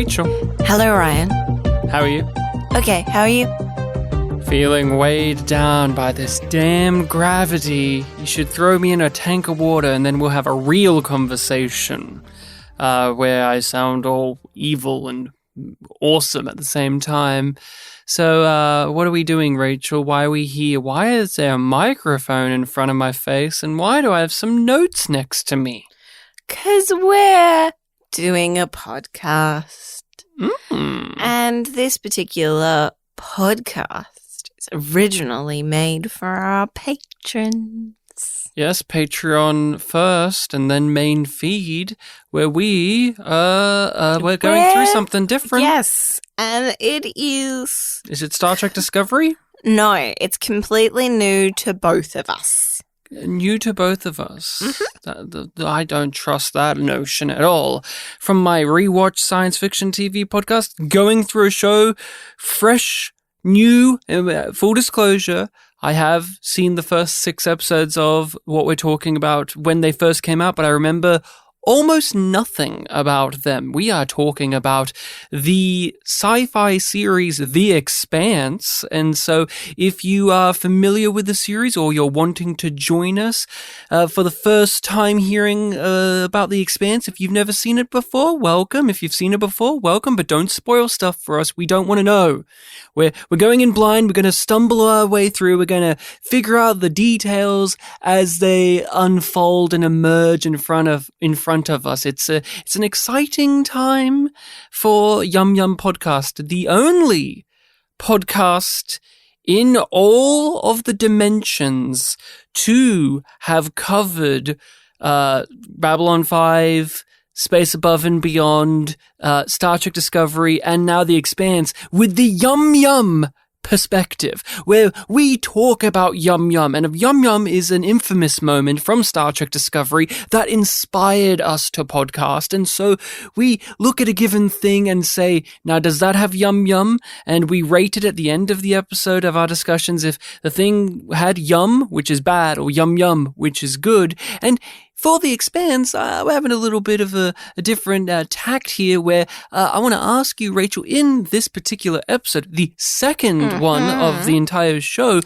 Rachel. Hello, Ryan. How are you? Okay, how are you? Feeling weighed down by this damn gravity. You should throw me in a tank of water and then we'll have a real conversation where I sound all evil and awesome at the same time. So, what are we doing, Rachel? Why are we here? Why is there a microphone in front of my face? And why do I have some notes next to me? 'Cause we're doing a podcast. And this particular podcast is originally made for our patrons. Yes, Patreon first, and then main feed, where we're going through something different. Yes, and it is... Is it Star Trek Discovery? No, it's completely new to both of us. New to both of us. I don't trust that notion at all. From my rewatch science fiction TV podcast, going through a show, fresh, new, full disclosure, I have seen the first 6 episodes of what we're talking about when they first came out, but I remember almost nothing about them. We are talking about the sci-fi series The Expanse, and so if you are familiar with the series or you're wanting to join us for the first time hearing about The Expanse, if you've never seen it before, welcome. If you've seen it before, welcome, but don't spoil stuff for us. We don't want to know. We're going in blind. We're going to stumble our way through. We're going to figure out the details as they unfold and emerge in front of us. It's an exciting time for Yum Podcast, the only podcast in all of the dimensions to have covered Babylon 5, Space Above and Beyond, Star Trek Discovery, and now The Expanse with the Yum perspective, where we talk about Yum, and Yum is an infamous moment from Star Trek Discovery that inspired us to podcast, and so we look at a given thing and say, now does that have Yum? And we rate it at the end of the episode of our discussions if the thing had Yum, which is bad, or Yum, which is good. And for The Expanse, we're having a little bit of a different tact here where I want to ask you, Rachel, in this particular episode, the second one of the entire show,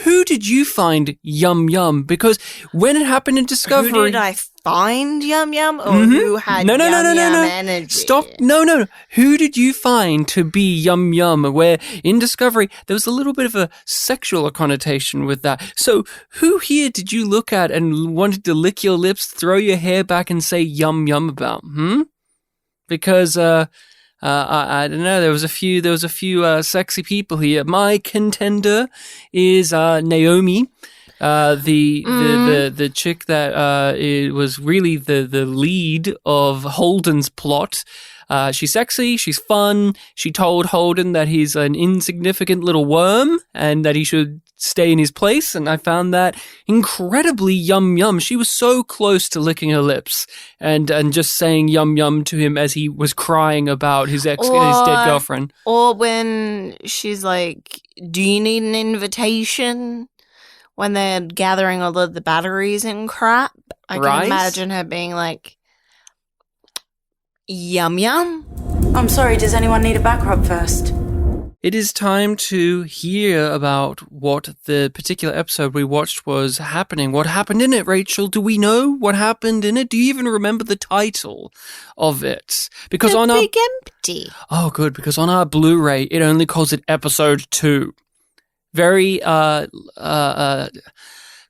who did you find Yum? Because when it happened in Discovery... Who did I find Yum, or who had no, energy? Stop. No. Who did you find to be Yum? Where in Discovery, there was a little bit of a sexual connotation with that. So who here did you look at and wanted to lick your lips, throw your hair back and say Yum about? Because, I don't know, there was a few sexy people here. My contender is, Naomi. The chick that it was really the lead of Holden's plot. She's sexy, she's fun. She told Holden that he's an insignificant little worm and that he should stay in his place, and I found that incredibly Yum. She was so close to licking her lips and just saying Yum to him as he was crying about his dead girlfriend. Or when she's like, do you need an invitation? When they're gathering all of the batteries and crap, I can imagine her being like, Yum. I'm sorry, does anyone need a back rub first? It is time to hear about what the particular episode we watched was happening. What happened in it, Rachel? Do we know what happened in it? Do you even remember the title of it? Because on Big Empty. Oh, good, because on our Blu-ray, it only calls it Episode 2. Very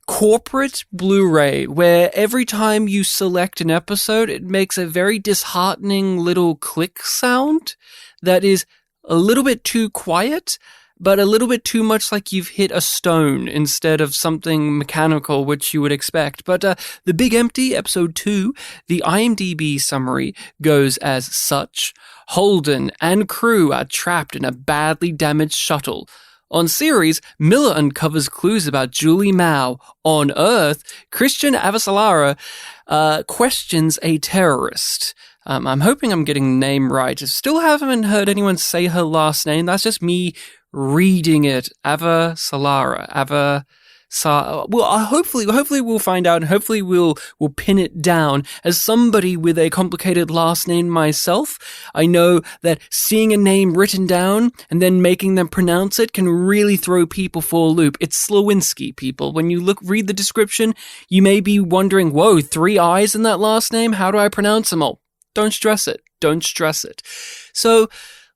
corporate Blu-ray, where every time you select an episode, it makes a very disheartening little click sound that is a little bit too quiet, but a little bit too much like you've hit a stone instead of something mechanical, which you would expect. But The Big Empty, Episode 2, the IMDb summary goes as such. Holden and crew are trapped in a badly damaged shuttle. On Ceres, Miller uncovers clues about Julie Mao. On Earth, Christian Avasarala questions a terrorist. I'm hoping I'm getting the name right. I still haven't heard anyone say her last name. That's just me reading it. Avasarala. So, hopefully we'll find out, and hopefully we'll pin it down. As somebody with a complicated last name myself, I know that seeing a name written down and then making them pronounce it can really throw people for a loop. It's Slowinski, people. When you read the description, you may be wondering, whoa, 3 I's in that last name? How do I pronounce them all? Don't stress it. Don't stress it. So,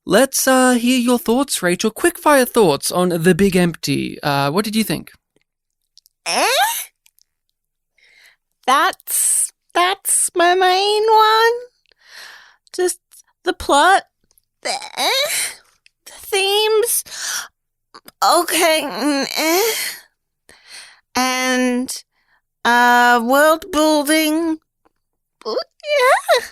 let's hear your thoughts, Rachel. Quickfire thoughts on The Big Empty. What did you think? That's my main one. Just the plot, the themes, okay, and world building. Yeah.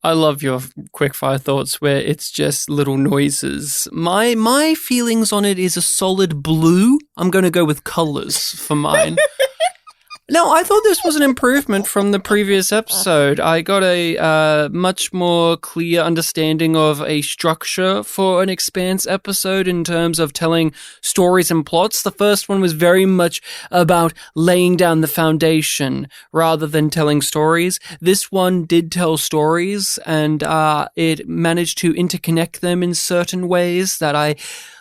I love your quickfire thoughts where it's just little noises. My feelings on it is a solid blue. I'm going to go with colors for mine. No, I thought this was an improvement from the previous episode. I got a much more clear understanding of a structure for an Expanse episode in terms of telling stories and plots. The first one was very much about laying down the foundation rather than telling stories. This one did tell stories, and it managed to interconnect them in certain ways that I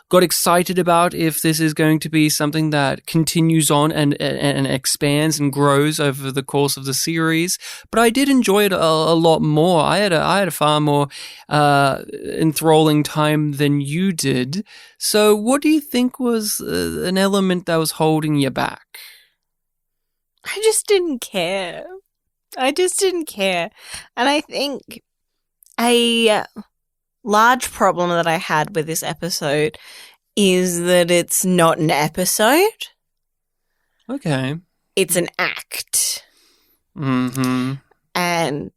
got excited about if this is going to be something that continues on and expands and grows over the course of the series. But I did enjoy it a lot more. I had a far more enthralling time than you did. So what do you think was an element that was holding you back? I just didn't care. And I think a large problem that I had with this episode is that it's not an episode. Okay. It's an act. Mm-hmm. And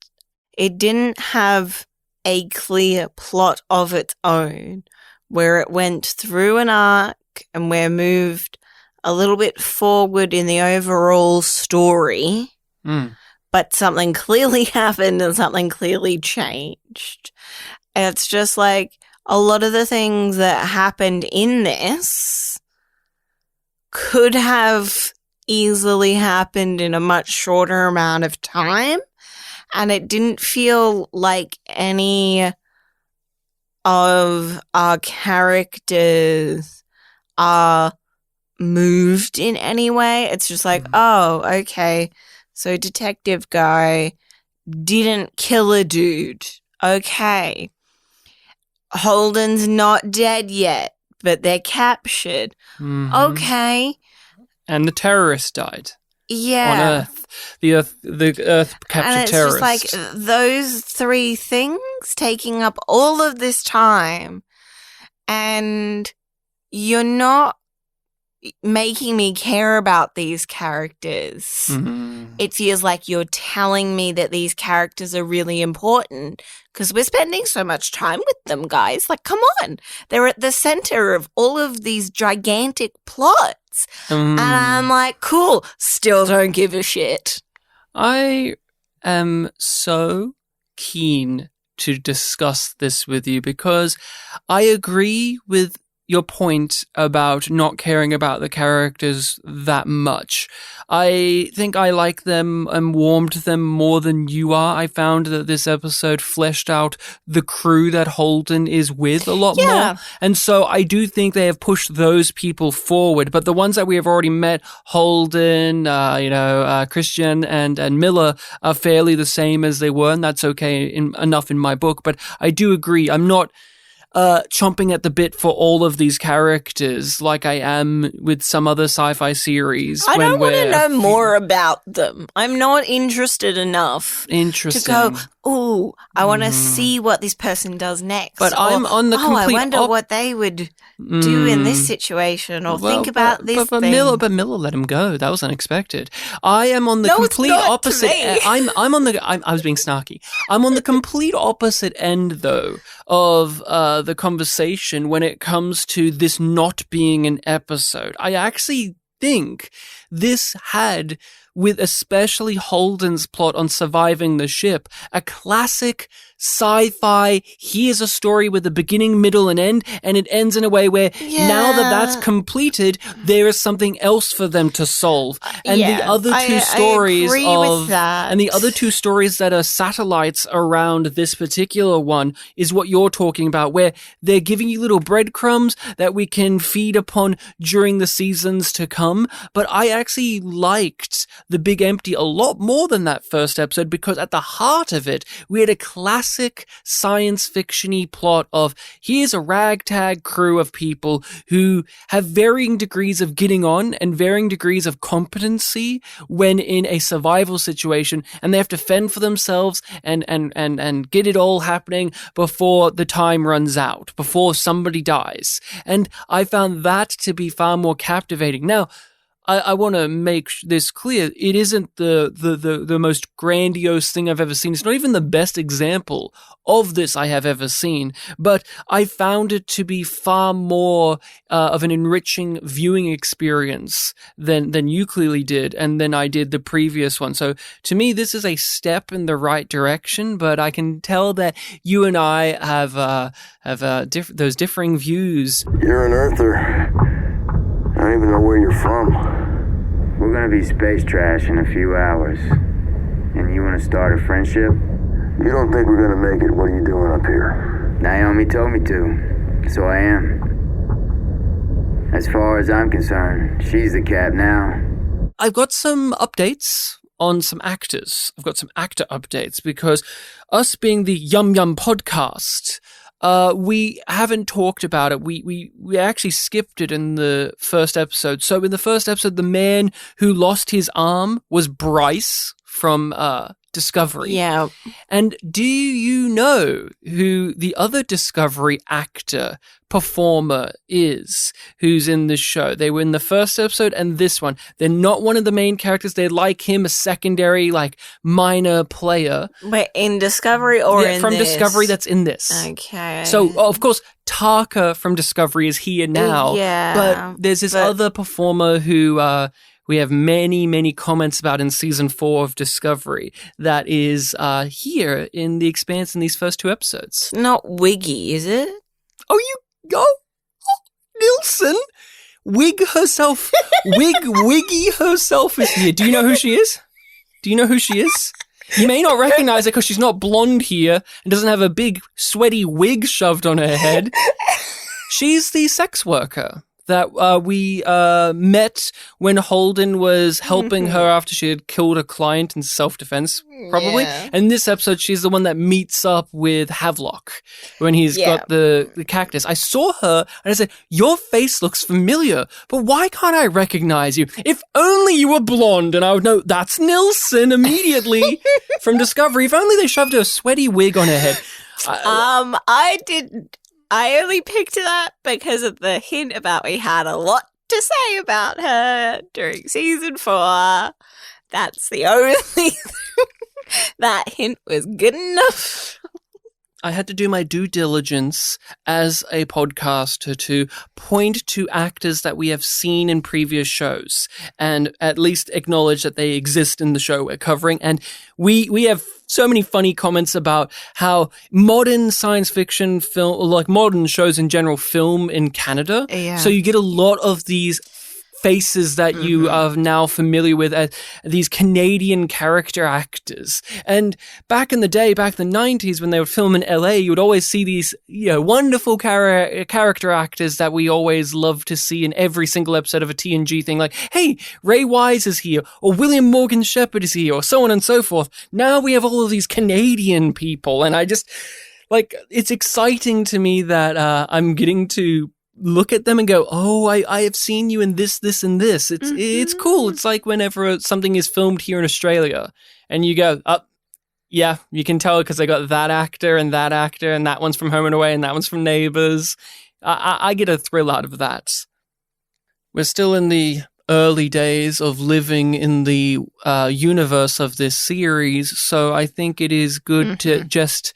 it didn't have a clear plot of its own where it went through an arc and we're moved a little bit forward in the overall story. But something clearly happened and something clearly changed. It's just like a lot of the things that happened in this could have easily happened in a much shorter amount of time. And it didn't feel like any of our characters are moved in any way. It's just like, oh, okay. So detective guy didn't kill a dude. Okay. Holden's not dead yet, but they're captured. Mm-hmm. Okay. And the terrorist died. Yeah. On Earth. The Earth captured terrorists. And it's just like those 3 things taking up all of this time, and you're not making me care about these characters. Mm-hmm. It feels like you're telling me that these characters are really important because we're spending so much time with them, guys. Like, come on. They're at the center of all of these gigantic plots. And I'm like, cool, still don't give a shit. I am so keen to discuss this with you because I agree with your point about not caring about the characters that much. I think I like them and warmed to them more than you are. I found that this episode fleshed out the crew that Holden is with a lot more. And so I do think they have pushed those people forward. But the ones that we have already met, Holden, Christian and Miller, are fairly the same as they were. And that's okay enough in my book. But I do agree. I'm not chomping at the bit for all of these characters like I am with some other sci-fi series. I don't want to know more about them. I'm not interested enough to go, ooh, I want to see what this person does next. But I'm on the complete I wonder what they would do in this situation or think about this thing. Miller let him go. That was unexpected. I am on the complete opposite. I'm on the. I was being snarky. I'm on the complete opposite end, though, of the conversation when it comes to this not being an episode. I actually think this had with especially Holden's plot on surviving the ship. A classic sci-fi, here's a story with a beginning, middle, and end, and it ends in a way where now that that's completed, there is something else for them to solve. And the other two stories and the other two stories that are satellites around this particular one is what you're talking about, where they're giving you little breadcrumbs that we can feed upon during the seasons to come. But I actually liked The Big Empty a lot more than that first episode, because at the heart of it, we had a classic science fiction-y plot of here's a ragtag crew of people who have varying degrees of getting on and varying degrees of competency when in a survival situation, and they have to fend for themselves and get it all happening before the time runs out, before somebody dies. And I found that to be far more captivating. Now, I want to make this clear. It isn't the most grandiose thing I've ever seen. It's not even the best example of this I have ever seen, but I found it to be far more of an enriching viewing experience than you clearly did, and than I did the previous one. So to me, this is a step in the right direction, but I can tell that you and I have those differing views. You're an Earther. I don't even know where you're from. We're gonna be space trash in a few hours. And you wanna start a friendship? You don't think we're gonna make it? What are you doing up here? Naomi told me to, so I am. As far as I'm concerned, she's the cap now. I've got some updates on some actors. I've got some actor updates, because us being the Yum Yum podcast, we haven't talked about it. We actually skipped it in the first episode. So in the first episode, the man who lost his arm was Bryce from Discovery. Yeah. And do you know who the other Discovery actor performer is who's in this show? They were in the first episode and this one. They're not one of the main characters. They're like him, a secondary, like minor player. Wait, in Discovery or in from this? Discovery that's in this. Okay. So, of course, Taka from Discovery is here now. Yeah. But there's this other performer who we have many, many comments about in season 4 of Discovery that is here in The Expanse in these first 2 episodes. Not Wiggy, is it? Nilsson? Wiggy herself is here. Do you know who she is? You may not recognize her because she's not blonde here and doesn't have a big sweaty wig shoved on her head. She's the sex worker that we met when Holden was helping her after she had killed a client in self-defense, probably. Yeah. And this episode, she's the one that meets up with Havelock when he's got the cactus. I saw her and I said, your face looks familiar, but why can't I recognize you? If only you were blonde and I would know that's Nilsson immediately from Discovery. If only they shoved a sweaty wig on her head. I didn't. I only picked it up because of the hint about we had a lot to say about her during season 4. That's the only thing. That hint was good enough. I had to do my due diligence as a podcaster to point to actors that we have seen in previous shows and at least acknowledge that they exist in the show we're covering. And we have so many funny comments about how modern science fiction film, like modern shows in general, film in Canada. Yeah. So you get a lot of these faces that you are now familiar with as these Canadian character actors. And back in the day, back in the 90s, when they would film in LA, you would always see these, wonderful character actors that we always love to see in every single episode of a TNG thing. Like, hey, Ray Wise is here, or William Morgan Shepherd is here, or so on and so forth. Now we have all of these Canadian people, and I just, it's exciting to me that I'm getting to look at them and go, oh, I have seen you in this, and this. It's cool. It's like whenever something is filmed here in Australia and you go, yeah, you can tell because I got that actor, and that one's from Home and Away, and that one's from Neighbours. I get a thrill out of that. We're still in the early days of living in the universe of this series, so I think it is good to just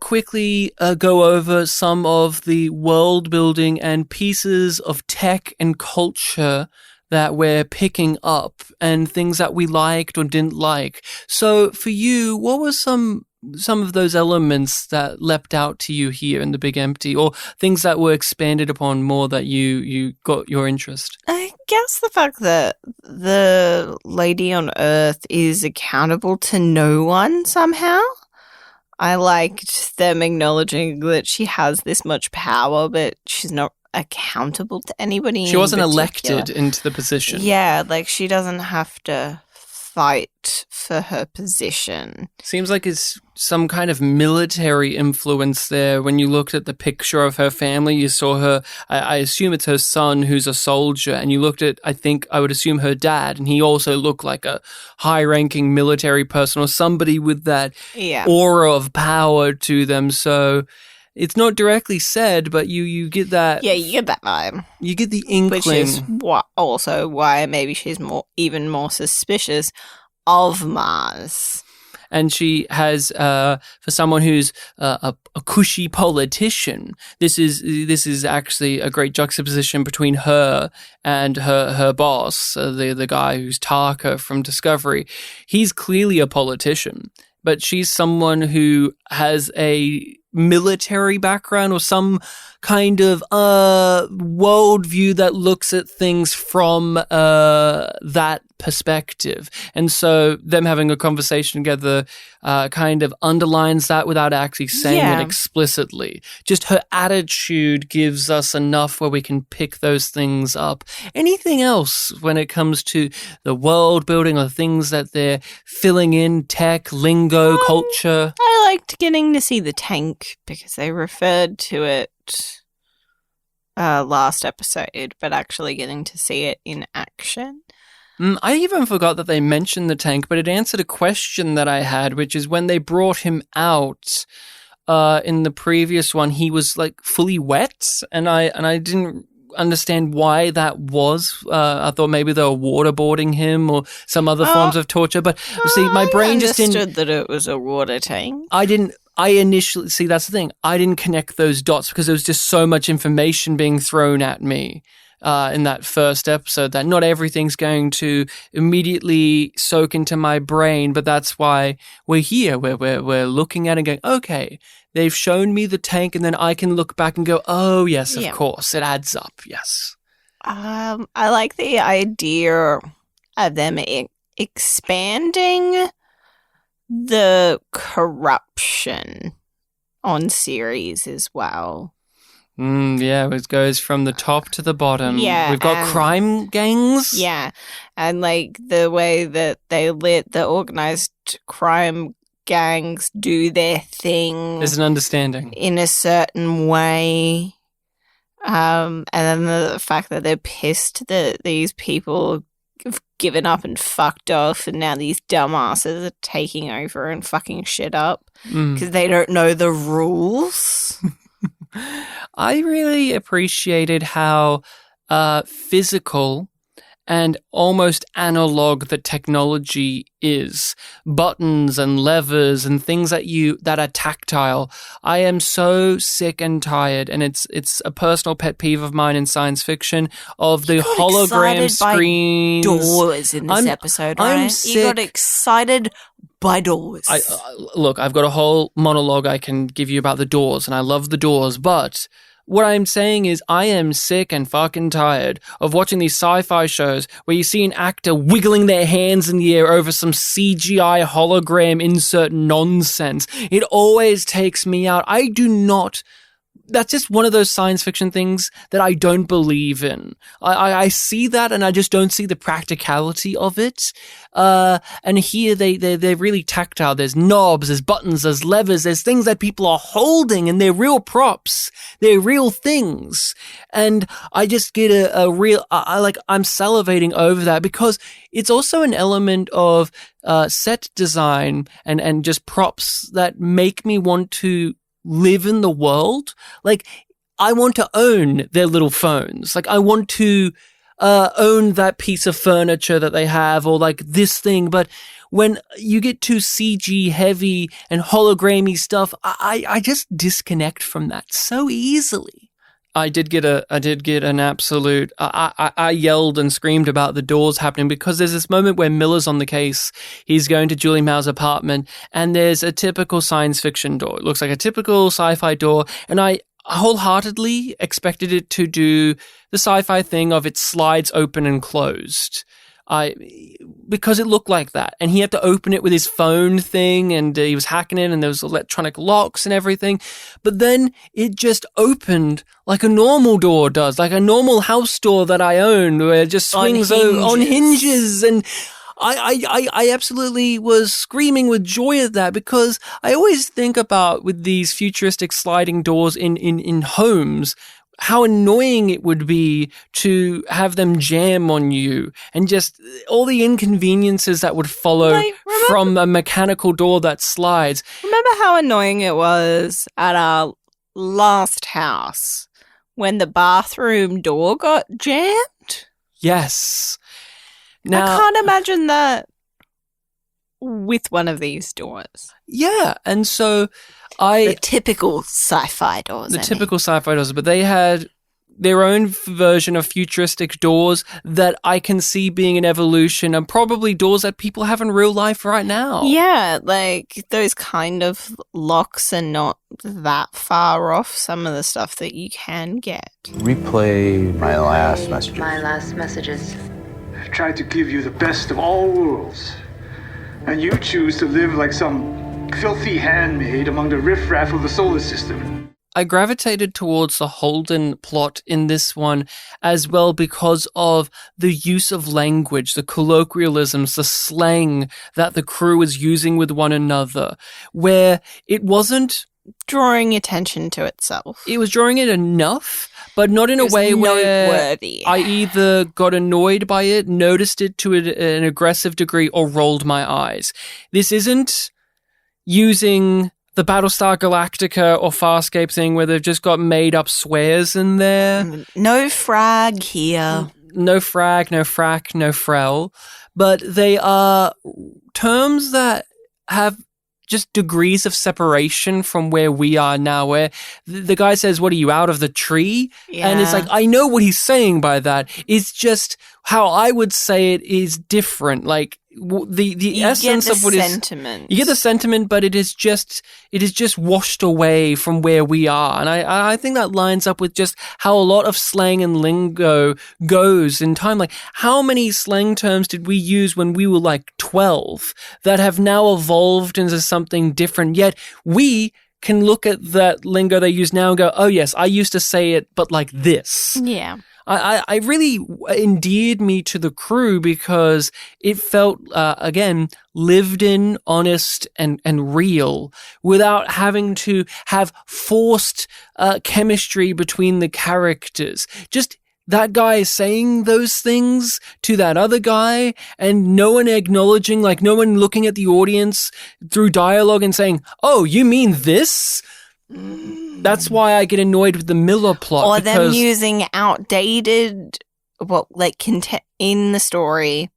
quickly go over some of the world building and pieces of tech and culture that we're picking up and things that we liked or didn't like. So for you, what were some of those elements that leapt out to you here in The Big Empty, or things that were expanded upon more that you got your interest? I guess the fact that the lady on Earth is accountable to no one somehow. I liked them acknowledging that she has this much power, but she's not accountable to anybody. She wasn't in particular. elected into the position. Yeah, like she doesn't have to fight for her position. Seems like it's some kind of military influence there. When you looked at the picture of her family, you saw her, I assume it's her son who's a soldier, and you looked at, I would assume her dad, and he also looked like a high-ranking military person or somebody with that aura of power to them. So it's not directly said, but you get that. Yeah, you get that vibe. You get the inkling. Which is also why maybe she's even more suspicious of Mars. And she has, for someone who's a cushy politician, this is actually a great juxtaposition between her and her boss, the guy who's Tarka from Discovery. He's clearly a politician, but she's someone who has a military background or some kind of worldview that looks at things from that perspective. And so them having a conversation together kind of underlines that without actually saying it explicitly. Just her attitude gives us enough where we can pick those things up. Anything else when it comes to the world building or things that they're filling in, tech, lingo, culture? I liked getting to see the tank because they referred to it last episode, but actually getting to see it in action. I even forgot that they mentioned the tank, but it answered a question that I had, which is when they brought him out in the previous one, he was like fully wet, and I didn't understand why that was. I thought maybe they were waterboarding him or some other forms of torture, but see, my brain just understood that it was a water tank. I initially, see, that's the thing. I didn't connect those dots because there was just so much information being thrown at me in that first episode that not everything's going to immediately soak into my brain. But that's why we're here. We're looking at it and going, okay, they've shown me the tank, and then I can look back and go, oh, yes, of course, it adds up. Yes. I like the idea of them expanding the corruption on series as well. Yeah, it goes from the top to the bottom. Yeah, we've got crime gangs. Yeah, and like the way that they let the organized crime gangs do their thing. There's an understanding in a certain way. And then the fact that they're pissed that these people have given up and fucked off, and now these dumbasses are taking over and fucking shit up because they don't know the rules. I really appreciated how physical and almost analog the technology is. Buttons and levers and things that are tactile. I am so sick and tired, and it's a personal pet peeve of mine in science fiction, of the hologram screens. Doors in this episode, right? I'm sick. You got excited by doors. Look, I've got a whole monologue I can give you about the doors, and I love the doors, but what I'm saying is I am sick and fucking tired of watching these sci-fi shows where you see an actor wiggling their hands in the air over some CGI hologram insert nonsense. It always takes me out. That's just one of those science fiction things that I don't believe in. I see that, and I just don't see the practicality of it. And here they're really tactile. There's knobs, there's buttons, there's levers, there's things that people are holding, and they're real props. They're real things. And I just get a real, I'm salivating over that because it's also an element of set design and just props that make me want to live in the world. Like, I want to own their little phones. Like, I want to own that piece of furniture that they have, or like this thing. But when you get too CG heavy and hologrammy stuff, I just disconnect from that so easily. I did get an absolute. I yelled and screamed about the doors happening because there's this moment where Miller's on the case. He's going to Julie Mao's apartment, and there's a typical science fiction door. It looks like a typical sci-fi door, and I wholeheartedly expected it to do the sci-fi thing of it slides open and closed. Because it looked like that, and he had to open it with his phone thing, and he was hacking it, and there was electronic locks and everything. But then it just opened like a normal door does, like a normal house door that I own, where it just swings on hinges. And I absolutely was screaming with joy at that, because I always think about with these futuristic sliding doors in homes, how annoying it would be to have them jam on you, and just all the inconveniences that would follow from a mechanical door that slides. Remember how annoying it was at our last house when the bathroom door got jammed? Yes. Now, I can't imagine that with one of these doors. Yeah, and so the typical sci-fi doors. Typical sci-fi doors, but they had their own version of futuristic doors that I can see being an evolution, and probably doors that people have in real life right now. Yeah, like those kind of locks are not that far off some of the stuff that you can get. Replay my last messages. My last messages. I've tried to give you the best of all worlds, and you choose to live like some filthy handmaid among the riffraff of the solar system. I gravitated towards the Holden plot in this one as well because of the use of language, the colloquialisms, the slang that the crew was using with one another, where it wasn't drawing attention to itself. It was drawing it enough, but not in a way where noteworthy. I either got annoyed by it, noticed it to an aggressive degree, or rolled my eyes. This isn't using the Battlestar Galactica or Farscape thing where they've just got made up swears in there. No frag here. No frag, no frack, no frel. But they are terms that have just degrees of separation from where we are now, where the guy says, "What are you, out of the tree?" Yeah. And it's like, I know what he's saying by that. It's just how I would say it is different. Like, the essence of what is sentiment. You get the sentiment, but it is just washed away from where we are. And I think that lines up with just how a lot of slang and lingo goes in time. Like, how many slang terms did we use when we were like 12 that have now evolved into something different? Yet we can look at that lingo they use now and go, oh yes, I used to say it, but like this. Yeah. I really endeared me to the crew because it felt, again, lived in, honest, and real without having to have forced chemistry between the characters. Just that guy saying those things to that other guy and no one acknowledging, like no one looking at the audience through dialogue and saying, oh, you mean this? That's why I get annoyed with the Miller plot. Or them using outdated, content in the story.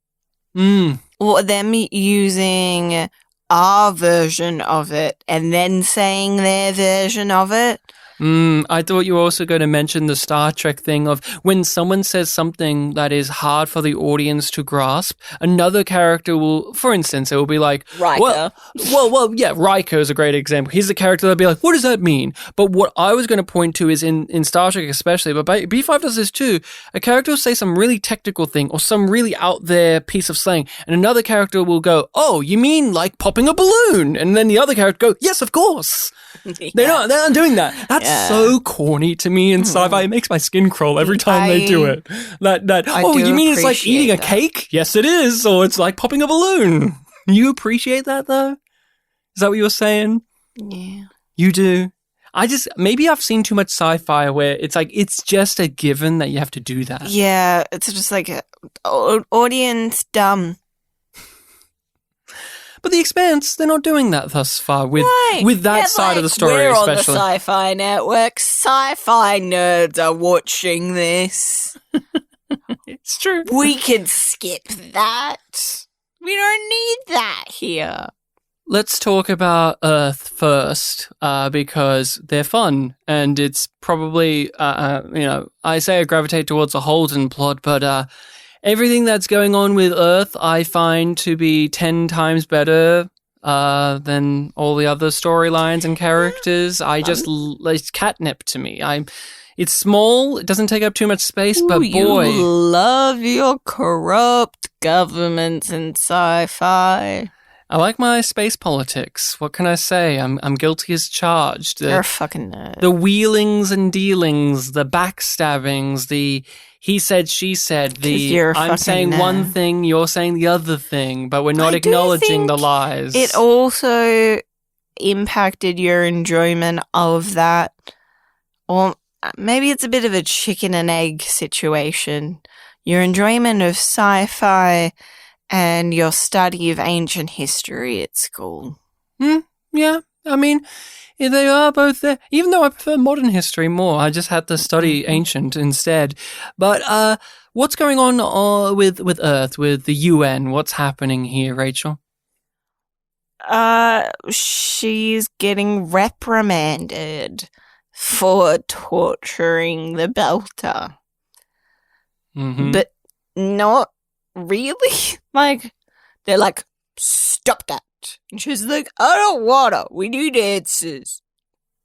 Or them using our version of it and then saying their version of it. I thought you were also going to mention the Star Trek thing of when someone says something that is hard for the audience to grasp, another character will, for instance, it will be like, Riker. Well, yeah, Riker is a great example. He's the character that'll be like, what does that mean? But what I was going to point to is in Star Trek especially, but B5 does this too, a character will say some really technical thing or some really out there piece of slang, and another character will go, oh, you mean like popping a balloon? And then the other character go, yes, of course. Yeah. They're not doing that. That's so corny to me in sci-fi. It makes my skin crawl every time they do it. You mean it's like eating a cake? Yes, it is. Or it's like popping a balloon. You appreciate that though? Is that what you were saying? Yeah. You do? Maybe I've seen too much sci-fi where it's like, it's just a given that you have to do that. Yeah, it's just like audience dumb. But The Expanse, they're not doing that thus far with that side of the story, we're especially. We're on the Sci-Fi Network. Sci-Fi nerds are watching this. It's true. We can skip that. We don't need that here. let's talk about Earth first, because they're fun, and it's probably, I say I gravitate towards a Holden plot, but everything that's going on with Earth I find to be 10 times better than all the other storylines and characters. It's catnip to me. It's small, it doesn't take up too much space, but boy. You love your corrupt governments and sci-fi. I like my space politics. What can I say? I'm guilty as charged. You're a fucking nerd. The wheelings and dealings, the backstabbings, the he said, she said, I'm saying one thing, you're saying the other thing, but we're not acknowledging the lies. It also impacted your enjoyment of that, or maybe it's a bit of a chicken and egg situation. Your enjoyment of sci-fi and your study of ancient history at school. Yeah, I mean, they are both there. Even though I prefer modern history more, I just had to study ancient instead. But what's going on with Earth, with the UN? What's happening here, Rachel? She's getting reprimanded for torturing the Belter. Mm-hmm. But not really. Like, they're like, stop that. And she's like, I don't wanna. We need answers.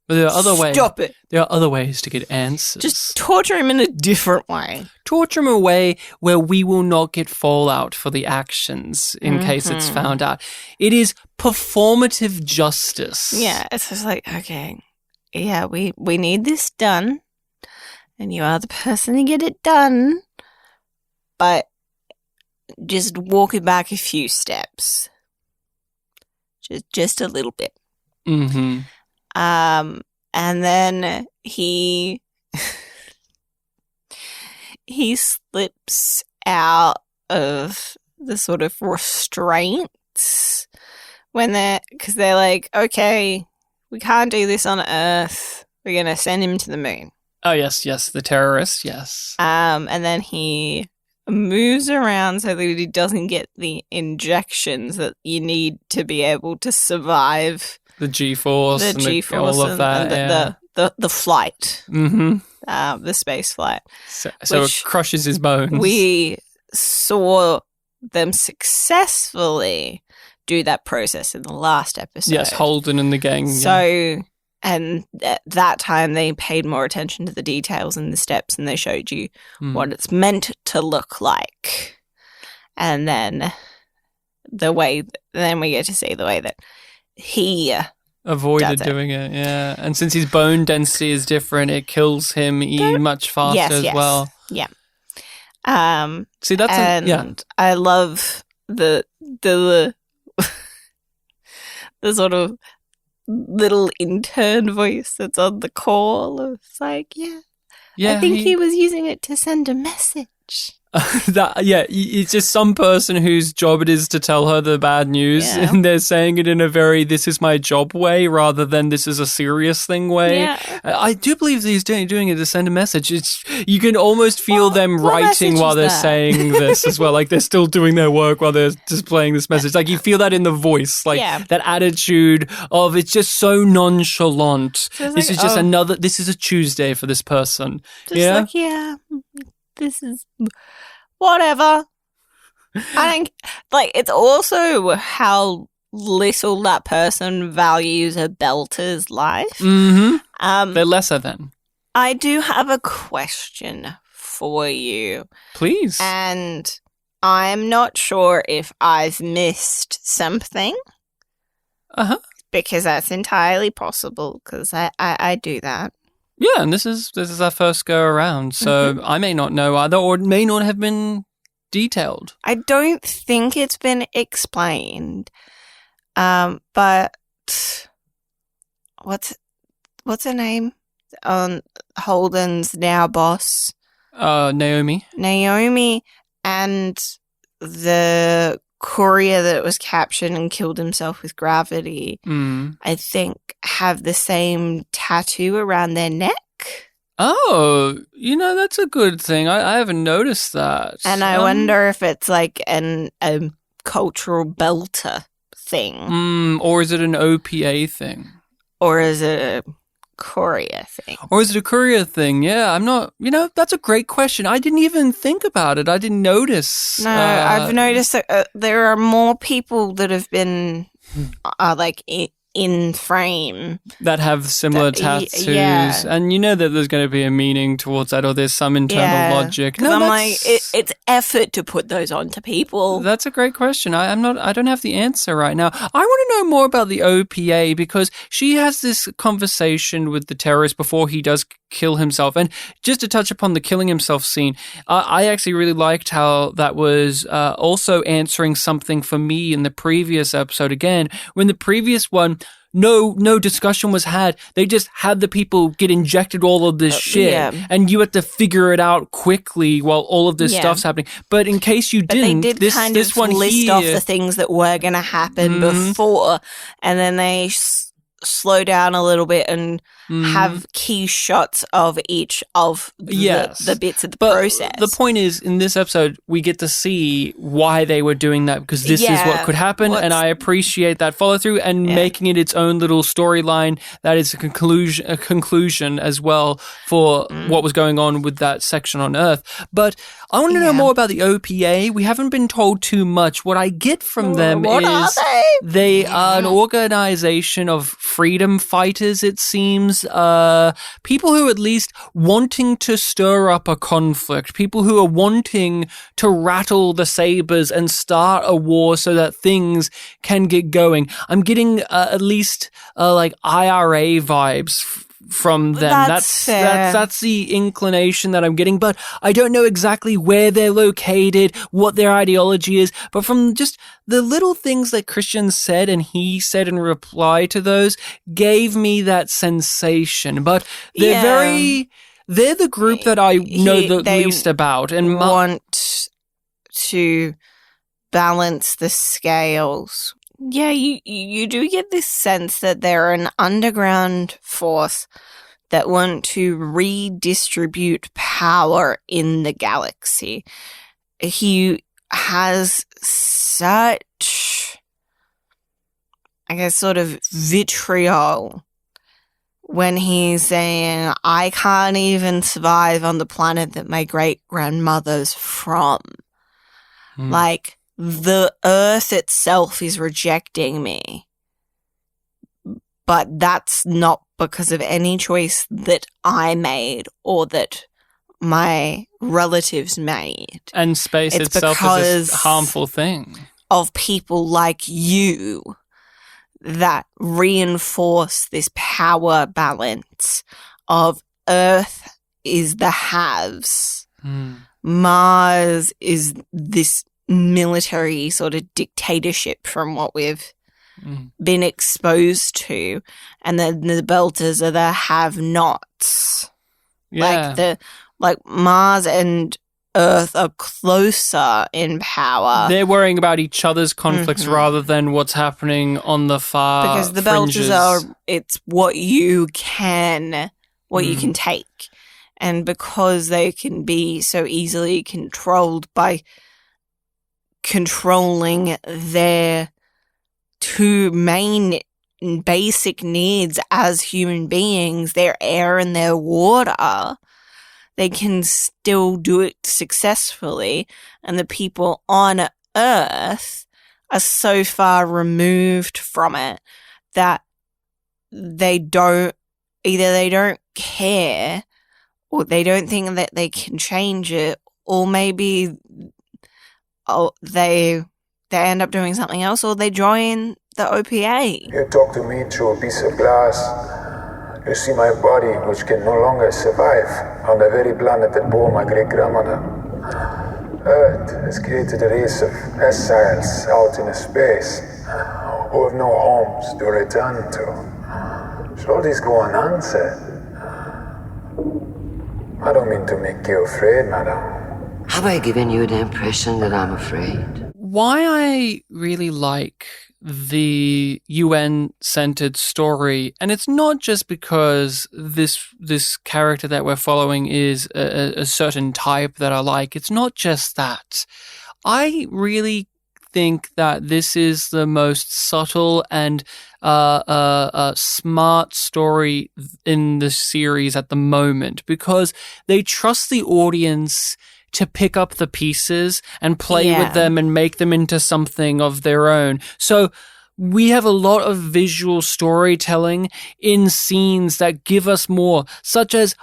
But there are other ways. Stop it. There are other ways to get answers. Just torture him in a different way. Torture him a way where we will not get fallout for the actions in case it's found out. It is performative justice. Yeah, it's just like, okay, yeah, we need this done, and you are the person to get it done, but just walk it back a few steps. Just a little bit. Mm-hmm. And then he slips out of the sort of restraints because they're like, okay, we can't do this on Earth. We're going to send him to the moon. Oh, yes, the terrorist, yes. And then he moves around so that he doesn't get the injections that you need to be able to survive the G-force, all of that, and the flight, the space flight. So it crushes his bones. We saw them successfully do that process in the last episode. Yes, Holden and the gang. So, and at that time they paid more attention to the details and the steps, and they showed you what it's meant to look like. And then then we get to see the way that he avoided doing it, yeah. And since his bone density is different, it kills him much faster as well. Yeah. See, that's I love the the sort of little intern voice that's on the call. It's like, I think he was using it to send a message. It's just some person whose job it is to tell her the bad news, and they're saying it in a very "this is my job" way rather than "this is a serious thing" way. Yeah. I do believe that he's doing it to send a message. You can almost feel them writing while they're saying this as well, like they're still doing their work while they're displaying this message. Like you feel that in the voice, like that attitude of it's just so nonchalant. So this is just another. This is a Tuesday for this person. Just this is whatever. I think, like, it's also how little that person values a Belter's life. Mm-hmm. They're lesser than. I do have a question for you. Please. And I'm not sure if I've missed something. Uh-huh. Because that's entirely possible, because I do that. Yeah, and this is our first go around, so I may not know either, or it may not have been detailed. I don't think it's been explained, but what's her name on Holden's now boss? Naomi. Naomi and the courier that was captured and killed himself with gravity, I think, have the same tattoo around their neck. Oh, that's a good thing. I haven't noticed that. And I wonder if it's like a cultural Belter thing? Or is it an OPA thing? Or is it a courier thing? Or is it a courier thing? Yeah, I'm not, that's a great question. I didn't even think about it. I didn't notice. No, I've noticed that there are more people that have been like in frame that have similar tattoos. Yeah. And you know that there's going to be a meaning towards that, or there's some internal logic. Because I'm like, it's effort to put those onto people. That's a great question. I don't have the answer right now. I want to know more about the OPA because she has this conversation with the terrorist before he does kill himself. And just to touch upon the killing himself scene, I actually really liked how that was also answering something for me in the previous episode. Again, when the previous one, no discussion was had. They just had the people get injected all of this shit, and you had to figure it out quickly while all of this stuff's happening. But in case you didn't, they did this one list off the things that were going to happen before, and then they slow down a little bit and have key shots of each of the bits of the process. The point is, in this episode, we get to see why they were doing that because this is what could happen, and I appreciate that follow through and making it its own little storyline that is a conclusion as well for what was going on with that section on Earth. But I want to know more about the OPA. We haven't been told too much. What I get from them is they are an organization of freedom fighters, it seems. People who are at least wanting to stir up a conflict, people who are wanting to rattle the sabers and start a war so that things can get going. I'm getting at least like IRA vibes from them. That's the inclination that I'm getting, but I don't know exactly where they're located, what their ideology is, but from just the little things that Christian said and he said in reply to those gave me that sensation. But they're the group that I know the least about and want to balance the scales. Yeah, you do get this sense that they're an underground force that want to redistribute power in the galaxy. He has such, I guess, sort of vitriol when he's saying, I can't even survive on the planet that my great-grandmother's from. Like, the Earth itself is rejecting me. But that's not because of any choice that I made or that my relatives made. And space itself is a harmful thing. Of people like you that reinforce this power balance of Earth is the haves. Mars is this military sort of dictatorship from what we've been exposed to, and then the Belters are the have-nots. Like Mars and Earth are closer in power. They're worrying about each other's conflicts rather than what's happening on the far because the fringes. Belters it's what you can take, and because they can be so easily controlled by controlling their two main basic needs as human beings, their air and their water, they can still do it successfully. And the people on Earth are so far removed from it that they don't care, or they don't think that they can change it, or maybe they end up doing something else, or they join the OPA. You talk to me through a piece of glass. You see my body, which can no longer survive on the very planet that bore my great-grandmother. Earth has created a race of exiles out in space who have no homes to return to. Should all this go unanswered? I don't mean to make you afraid, madam. Have I given you the impression that I'm afraid? Why I really like the UN-centered story, and it's not just because this character that we're following is a certain type that I like. It's not just that. I really think that this is the most subtle and smart story in the series at the moment, because they trust the audience to pick up the pieces and play with them and make them into something of their own. So we have a lot of visual storytelling in scenes that give us more, such as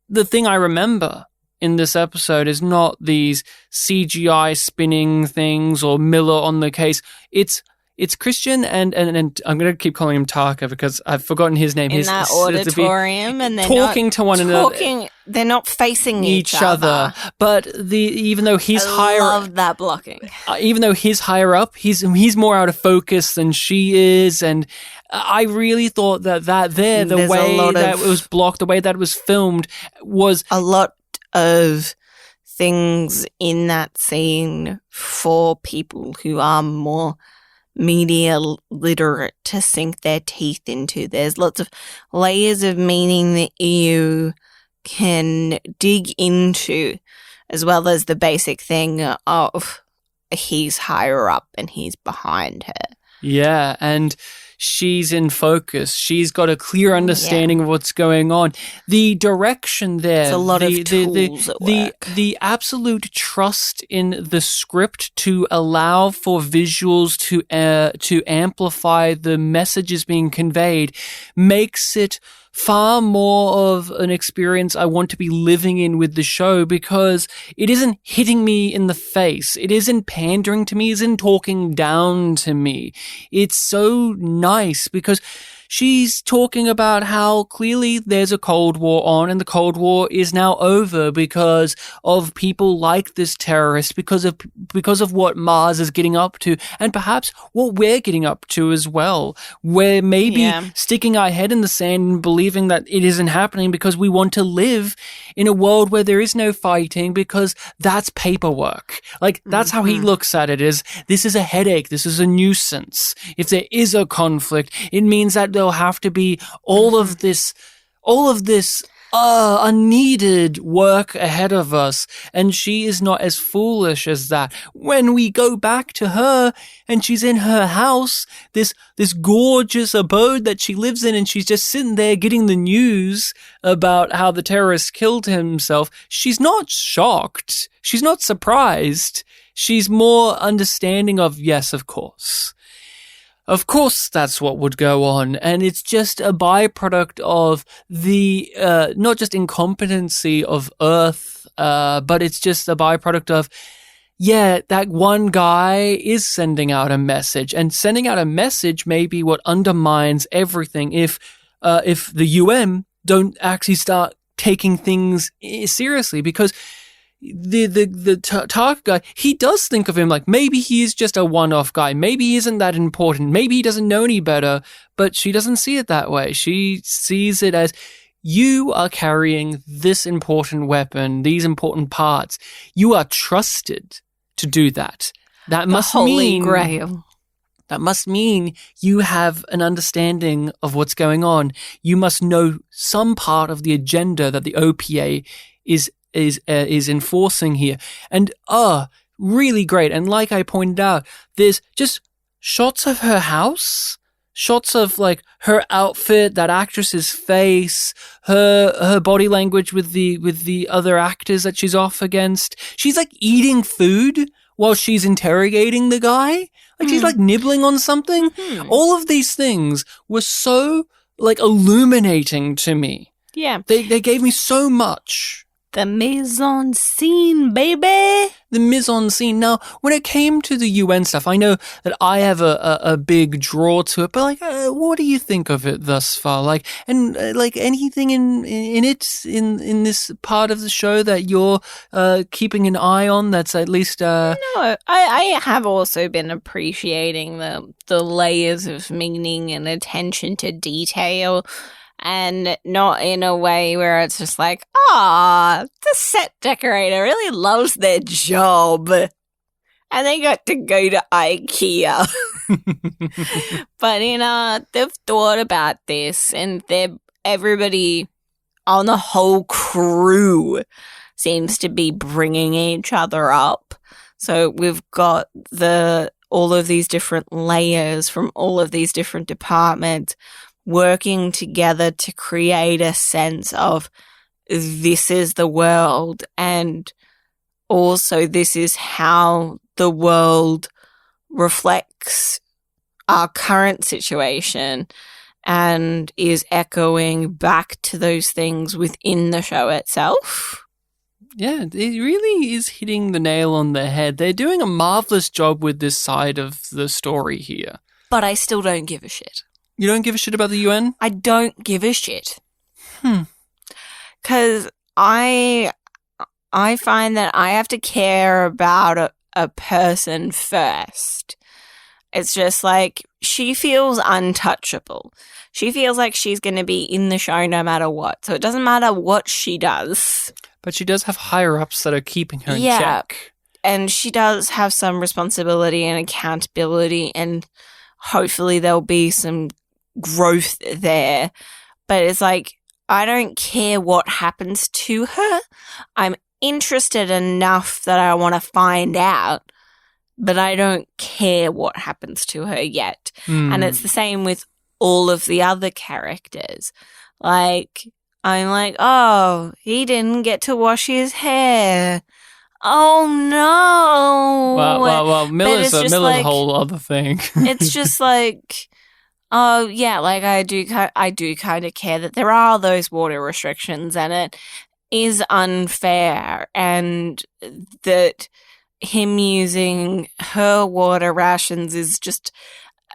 the thing I remember in this episode is not these CGI spinning things or Miller on the case. It's Christian and I'm going to keep calling him Taka because I've forgotten his name. In that auditorium, and they're talking to one another. They're not facing each other. But even though he's higher, I love that blocking. Even though he's higher up, he's more out of focus than she is, and I really thought that the way that it was blocked, the way that it was filmed, was a lot of things in that scene for people who are more media literate to sink their teeth into. There's lots of layers of meaning that you can dig into, as well as the basic thing of he's higher up and he's behind her. Yeah, and she's in focus. She's got a clear understanding of what's going on. The direction there, it's a lot of tools at work. The absolute trust in the script to allow for visuals to amplify the messages being conveyed makes it far more of an experience I want to be living in with the show, because it isn't hitting me in the face. It isn't pandering to me. It isn't talking down to me. It's so nice because she's talking about how clearly there's a Cold War on, and the Cold War is now over because of people like this terrorist, because of what Mars is getting up to, and perhaps what we're getting up to as well. We're maybe sticking our head in the sand and believing that it isn't happening because we want to live in a world where there is no fighting, because that's paperwork. Like, that's how he looks at it, is this is a headache, this is a nuisance. If there is a conflict, it means that there'll have to be all of this unneeded work ahead of us, and she is not as foolish as that. When we go back to her and she's in her house, this gorgeous abode that she lives in, and she's just sitting there getting the news about how the terrorist killed himself, she's not shocked. She's not surprised. She's more understanding of, yes, of course. Of course, that's what would go on. And it's just a byproduct of the, not just incompetency of Earth, but it's just a byproduct of, that one guy is sending out a message, and sending out a message may be what undermines everything if the UN don't actually start taking things seriously, because the Tark guy, he does think of him like maybe he is just a one-off guy. Maybe he isn't that important. Maybe he doesn't know any better, but she doesn't see it that way. She sees it as, you are carrying this important weapon, these important parts. You are trusted to do that. That must mean Grail. That must mean you have an understanding of what's going on. You must know some part of the agenda that the OPA is enforcing here. And really great. And like I pointed out, there's just shots of her house, shots of like her outfit, that actress's face, her body language with the other actors that she's off against. She's like eating food while she's interrogating the guy. Like she's like nibbling on something. All of these things were so like illuminating to me. Yeah. They gave me so much. The mise en scene, baby. The mise en scene. Now, when it came to the UN stuff, I know that I have a big draw to it, but like, what do you think of it thus far? Like, and like anything in it, in this part of the show that you're keeping an eye on, that's at least No, I have also been appreciating the layers of meaning and attention to detail. And not in a way where it's just like, the set decorator really loves their job. And they got to go to IKEA. But, they've thought about this, and everybody on the whole crew seems to be bringing each other up. So we've got the all of these different layers from all of these different departments working together to create a sense of this is the world, and also this is how the world reflects our current situation and is echoing back to those things within the show itself. Yeah, it really is hitting the nail on the head. They're doing a marvelous job with this side of the story here. But I still don't give a shit. You don't give a shit about the UN? I don't give a shit. Because I find that I have to care about a person first. It's just like, she feels untouchable. She feels like she's going to be in the show no matter what. So it doesn't matter what she does. But she does have higher-ups that are keeping her in check. And she does have some responsibility and accountability, and hopefully there'll be some growth there. But it's like, I don't care what happens to her. I'm interested enough that I want to find out, but I don't care what happens to her yet. And it's the same with all of the other characters. Like, I'm like, oh, he didn't get to wash his hair. Oh, no. Well, Miller's a like, whole other thing. It's just like, oh, yeah, like I do kind of care that there are those water restrictions, and it is unfair, and that him using her water rations is just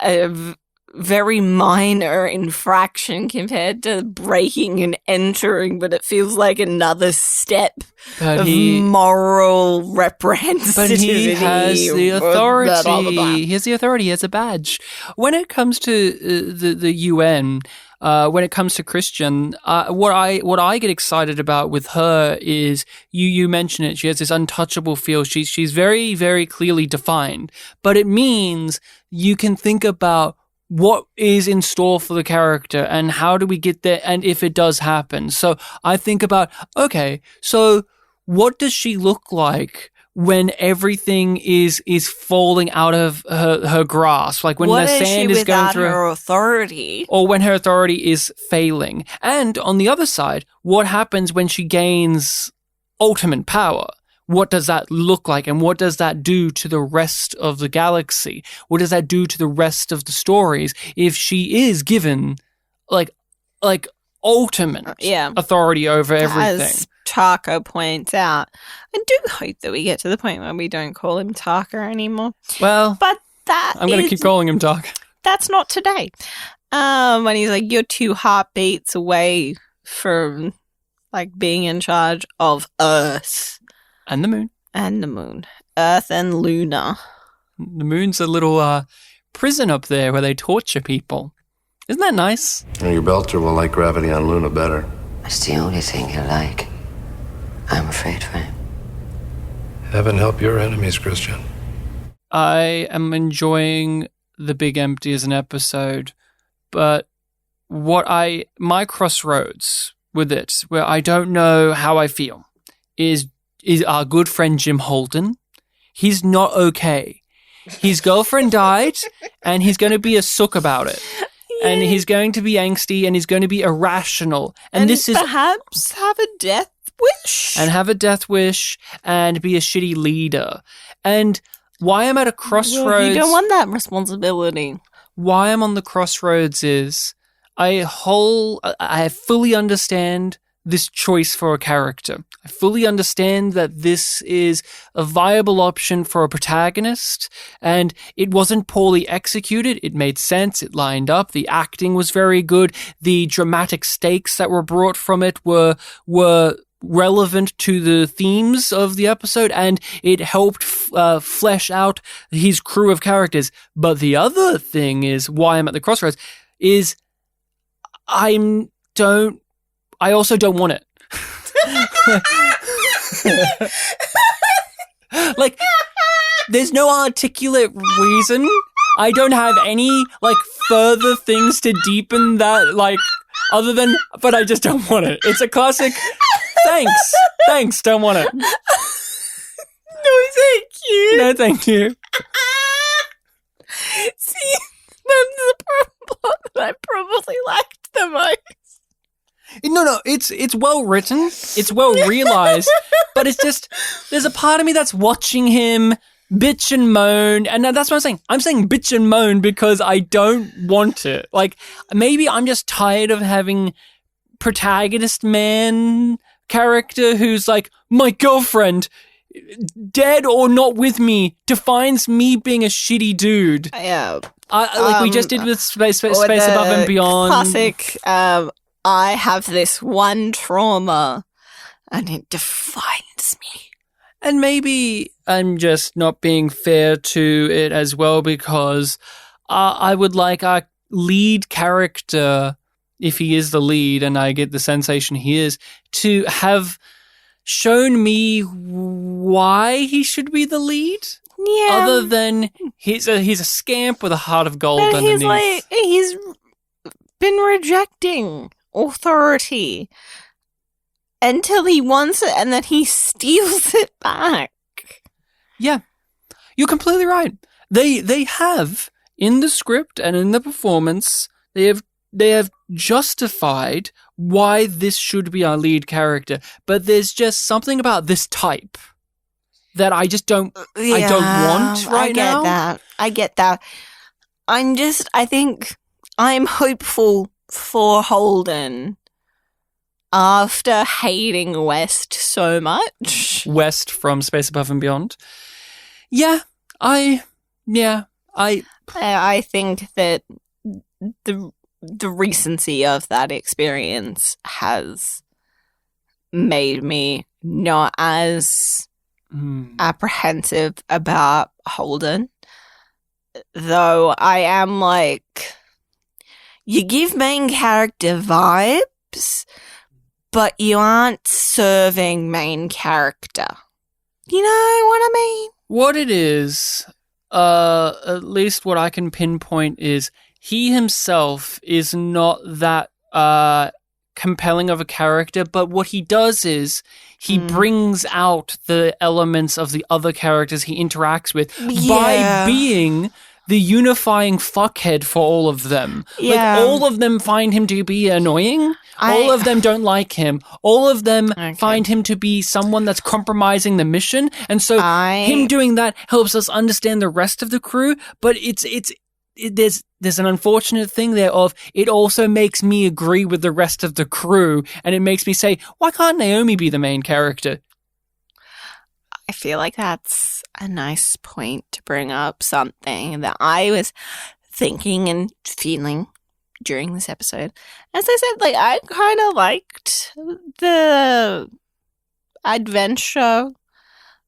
a very minor infraction compared to breaking and entering, but it feels like another step of moral reprehensibility. But he has the authority. He has the authority. He has a badge. When it comes to the UN, when it comes to Christian, what I get excited about with her is you mention it. She has this untouchable feel. She's very, very clearly defined, but it means you can think about what is in store for the character and how do we get there, and if it does happen. So I think about, okay, so what does she look like when everything is falling out of her grasp? Like when what the sand is going through her authority, or when her authority is failing. And on the other side, what happens when she gains ultimate power? What does that look like, and what does that do to the rest of the galaxy? What does that do to the rest of the stories if she is given like ultimate authority over everything? As Tarko points out, I do hope that we get to the point where we don't call him Tarko anymore. Well, but I'm going to keep calling him Tarko. That's not today. When he's like, you're 2 heartbeats away from like being in charge of Earth. And the moon. And the moon. Earth and Luna. The moon's a little prison up there where they torture people. Isn't that nice? Your belter will like gravity on Luna better. It's the only thing you like. I'm afraid for him. Heaven help your enemies, Christian. I am enjoying The Big Empty as an episode, but my crossroads with it, where I don't know how I feel, is our good friend Jim Holden. He's not okay. His girlfriend died, and he's going to be a sook about it. Yeah. And he's going to be angsty, and he's going to be irrational. And this is perhaps have a death wish. And have a death wish, and be a shitty leader. And why I'm at a crossroads... Well, you don't want that responsibility. Why I'm on the crossroads is I fully understand this choice for a character. I fully understand that this is a viable option for a protagonist, and it wasn't poorly executed. It made sense. It lined up. The acting was very good. The dramatic stakes that were brought from it were relevant to the themes of the episode, and it helped flesh out his crew of characters. But the other thing is why I'm at the crossroads is I also don't want it. Like, there's no articulate reason. I don't have any, further things to deepen that, other than, but I just don't want it. It's a classic, thanks, don't want it. No, thank you. No, thank you. probably liked the most. No, it's well written, it's well realized, but it's just there's a part of me that's watching him bitch and moan, and that's what I'm saying. I'm saying bitch and moan because I don't want it. Like maybe I'm just tired of having protagonist man character who's like my girlfriend, dead or not with me, defines me being a shitty dude. Yeah, like we just did with Space Above and Beyond. Classic. I have this one trauma, and it defines me. And maybe I'm just not being fair to it as well because I would like our lead character, if he is the lead, and I get the sensation he is, to have shown me why he should be the lead. Yeah. Other than he's a scamp with a heart of gold But underneath. he's been rejecting authority until he wants it, and then he steals it back. Yeah, you're completely right. They have in the script and in the performance, they have justified why this should be our lead character. But there's just something about this type that I just don't. I don't want right now. I get that. I think I'm hopeful for Holden after hating West so much. West from Space Above and Beyond. I think that the recency of that experience has made me not as apprehensive about Holden. Though I am like, you give main character vibes, but you aren't serving main character. You know what I mean? What it is, at least what I can pinpoint is he himself is not that compelling of a character, but what he does is he brings out the elements of the other characters he interacts with by being the unifying fuckhead for all of them. Yeah. Like, all of them find him to be annoying. All of them don't like him. All of them find him to be someone that's compromising the mission. And so him doing that helps us understand the rest of the crew. But there's an unfortunate thing there of it also makes me agree with the rest of the crew. And it makes me say, why can't Naomi be the main character? I feel like that's a nice point to bring up, something that I was thinking and feeling during this episode. As I said, like, I kind of liked the adventure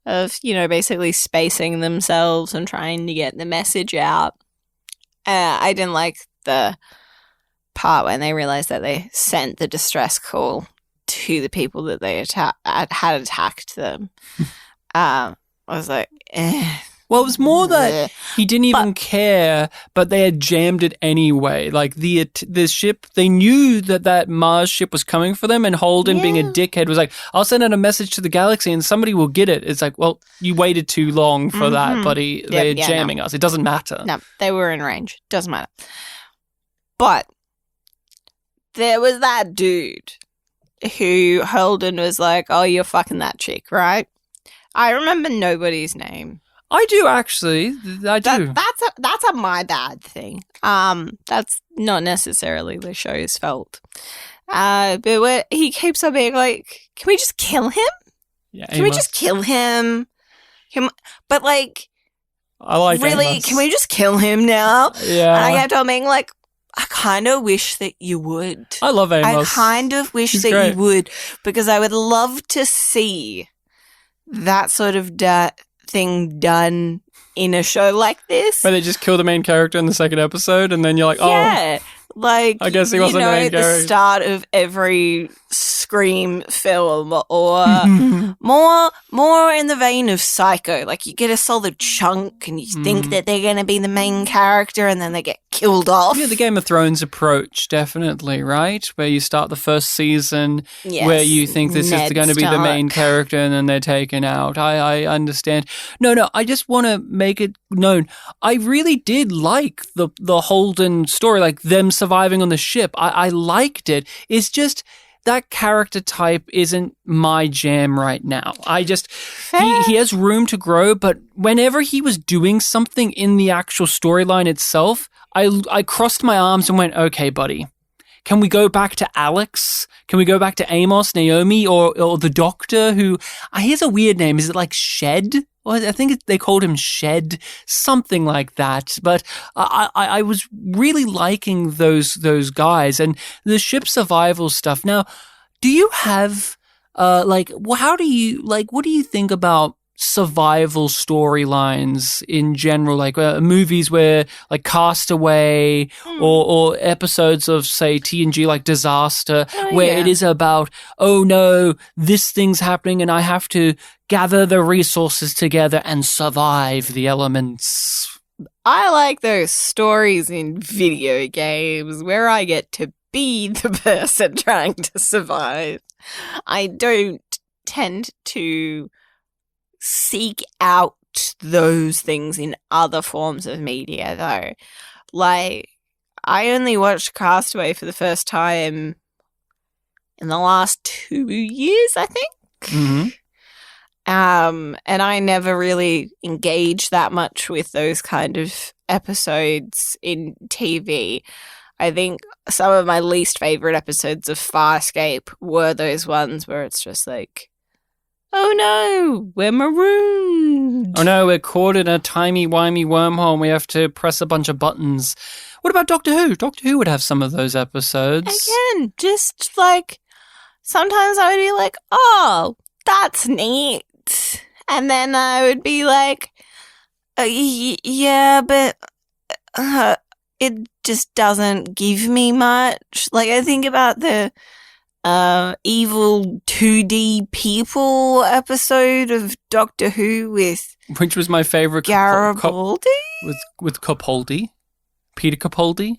of, basically spacing themselves and trying to get the message out. I didn't like the part when they realized that they sent the distress call to the people that they had attacked them. I was like, eh. Well, it was more that he didn't even care, but they had jammed it anyway. Like, the ship, they knew that Mars ship was coming for them, and Holden, being a dickhead, was like, I'll send out a message to the galaxy and somebody will get it. It's like, well, you waited too long for that, buddy. They're jamming us. It doesn't matter. No, they were in range. Doesn't matter. But there was that dude who Holden was like, oh, you're fucking that chick, right? I remember nobody's name. I do, actually. I do. That's a my bad thing. That's not necessarily the show's fault. But he keeps on being like, can we just kill him? Yeah, can we just kill him? But like, I like really, Amos. can we just kill him now? Yeah. And I kept on being like, I kind of wish that you would. I love Amos. I kind of wish He's that great. you would, because I would love to see that sort of thing done in a show like this. Where they just kill the main character in the second episode, and then you're like, yeah, like, I guess he wasn't the main at the character. start of every Scream film, or more in the vein of Psycho. Like, you get a solid chunk and you think that they're going to be the main character, and then they get killed off. Yeah, the Game of Thrones approach, definitely, right? Where you start the first season where you think this is going to be the main character and then they're taken out. I understand. No, I just want to make it known. I really did like the Holden story, like them surviving on the ship. I liked it. It's just that character type isn't my jam right now. He has room to grow, but whenever he was doing something in the actual storyline itself, I crossed my arms and went, okay, buddy, can we go back to Alex? Can we go back to Amos, Naomi, or the Doctor who, he has a weird name. Is it like Shed? Well, I think they called him Shed, something like that. But I was really liking those guys and the ship survival stuff. Now, do you have what do you think about survival storylines in general, like movies where like Castaway or episodes of say TNG like Disaster, where it is about, oh no, this thing's happening and I have to gather the resources together and survive the elements. I like those stories in video games where I get to be the person trying to survive. I don't tend to seek out those things in other forms of media, though. Like, I only watched Castaway for the first time in the last 2 years, I think. Mm-hmm. And I never really engaged that much with those kind of episodes in TV. I think some of my least favorite episodes of Farscape were those ones where it's just like, oh no, we're marooned. Oh no, we're caught in a timey-wimey wormhole and we have to press a bunch of buttons. What about Doctor Who? Doctor Who would have some of those episodes. Again, just like, sometimes I would be like, oh, that's neat. And then I would be like, yeah, but it just doesn't give me much. Like, I think about the evil 2D people episode of Doctor Who with... Which was my favourite. Garibaldi? With Capaldi. Peter Capaldi.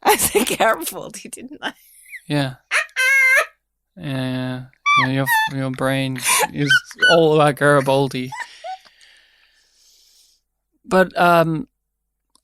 I said Garibaldi, didn't I? Yeah. Yeah. Your brain is all about Garibaldi. But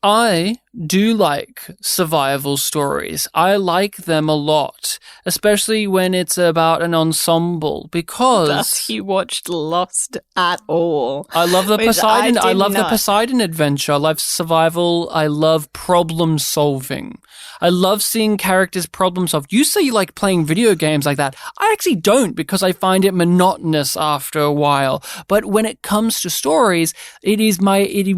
I do like survival stories. I like them a lot, especially when it's about an ensemble, because Thus you watched Lost at all. I love the Poseidon. I love the Poseidon adventure. I love survival. I love problem solving. I love seeing characters problem solve. You say you like playing video games like that. I actually don't, because I find it monotonous after a while. But when it comes to stories, it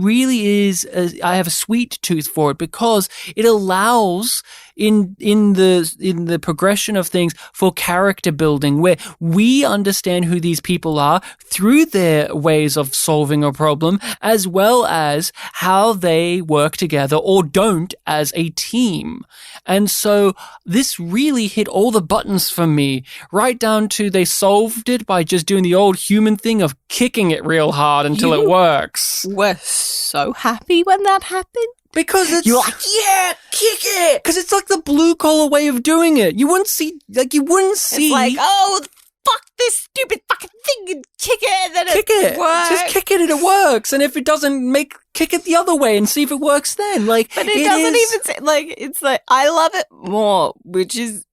really is. I have a sweet tooth for it, because it allows in the progression of things for character building, where we understand who these people are through their ways of solving a problem, as well as how they work together or don't as a team. And so this really hit all the buttons for me, right down to they solved it by just doing the old human thing of kicking it real hard until it works. We're so happy when that happened. Because it's... You're like, yeah, kick it! Because it's like the blue-collar way of doing it. You wouldn't see... It's like, oh, fuck this stupid fucking thing and kick it, and then it works. Just kick it and it works. And if it doesn't kick it the other way and see if it works then. Like, but it doesn't even say... Like, it's like... I love it more, which is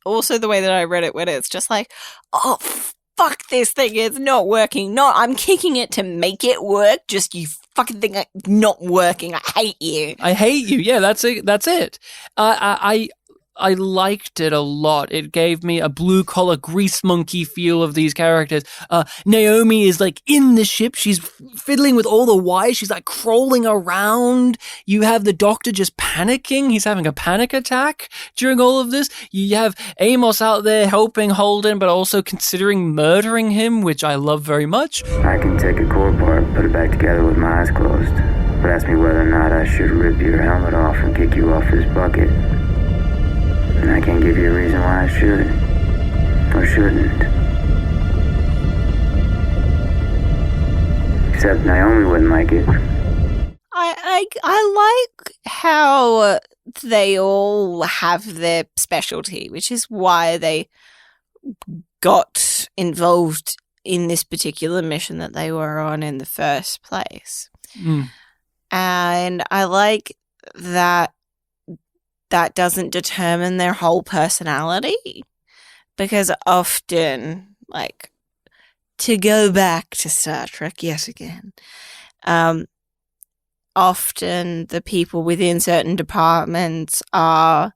also the way that I read it, when it's just like, oh, fuck this thing, it's not working. No, I'm kicking it to make it work. Just you fucking thing not working. I hate you. I hate you. Yeah, that's it. I liked it a lot. It gave me a blue-collar grease monkey feel of these characters. Naomi is like in the ship. She's fiddling with all the wires. She's like crawling around. You have the Doctor just panicking. He's having a panic attack during all of this. You have Amos out there helping Holden, but also considering murdering him, which I love very much. I can take a core part, put it back together with my eyes closed. But ask me whether or not I should rip your helmet off and kick you off this bucket. And I can't give you a reason why I should or shouldn't. Except Naomi wouldn't like it. I like how they all have their specialty, which is why they got involved in this particular mission that they were on in the first place. And I like that doesn't determine their whole personality, because often, like, to go back to Star Trek yet again, often the people within certain departments are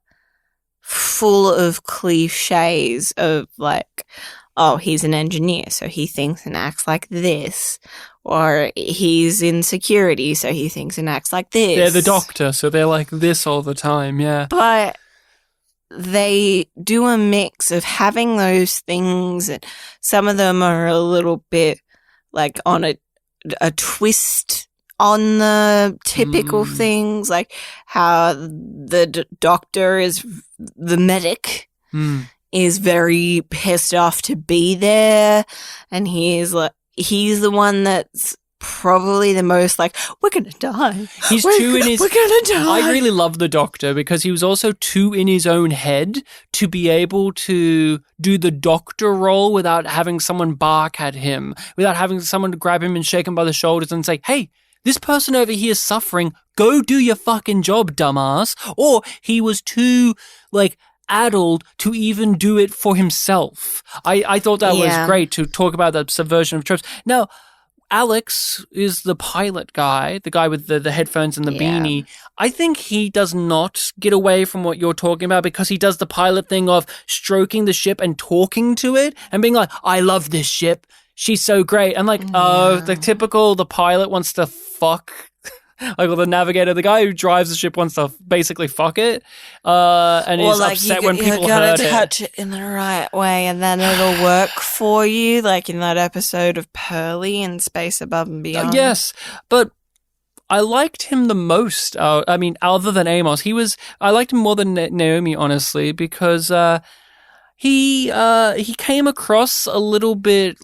full of cliches of, like, oh, he's an engineer, so he thinks and acts like this. Or he's in security, so he thinks and acts like this. They're the doctor, so they're like this all the time, yeah. But they do a mix of having those things, and some of them are a little bit like on a twist on the typical things, like how the doctor is the medic. Is very pissed off to be there, and he's the one that's probably the most like, we're gonna die. We're gonna die. I really love the Doctor because he was also too in his own head to be able to do the Doctor role without having someone bark at him, without having someone to grab him and shake him by the shoulders and say, hey, this person over here is suffering, go do your fucking job, dumbass. Or he was too, like, addled to even do it for himself. I thought that was great to talk about that subversion of tropes. Now, Alex is the pilot guy, the guy with the headphones and the beanie. I think he does not get away from what you're talking about because he does the pilot thing of stroking the ship and talking to it and being like, I love this ship. She's so great. And like, the pilot wants to fuck like, the navigator, the guy who drives the ship wants to basically fuck it, and is upset when people hurt it. You gotta touch it in the right way, and then it'll work for you, like in that episode of Pearly in Space Above and Beyond. Yes, but I liked him the most. I mean, other than Amos, I liked him more than Naomi, honestly, because he came across a little bit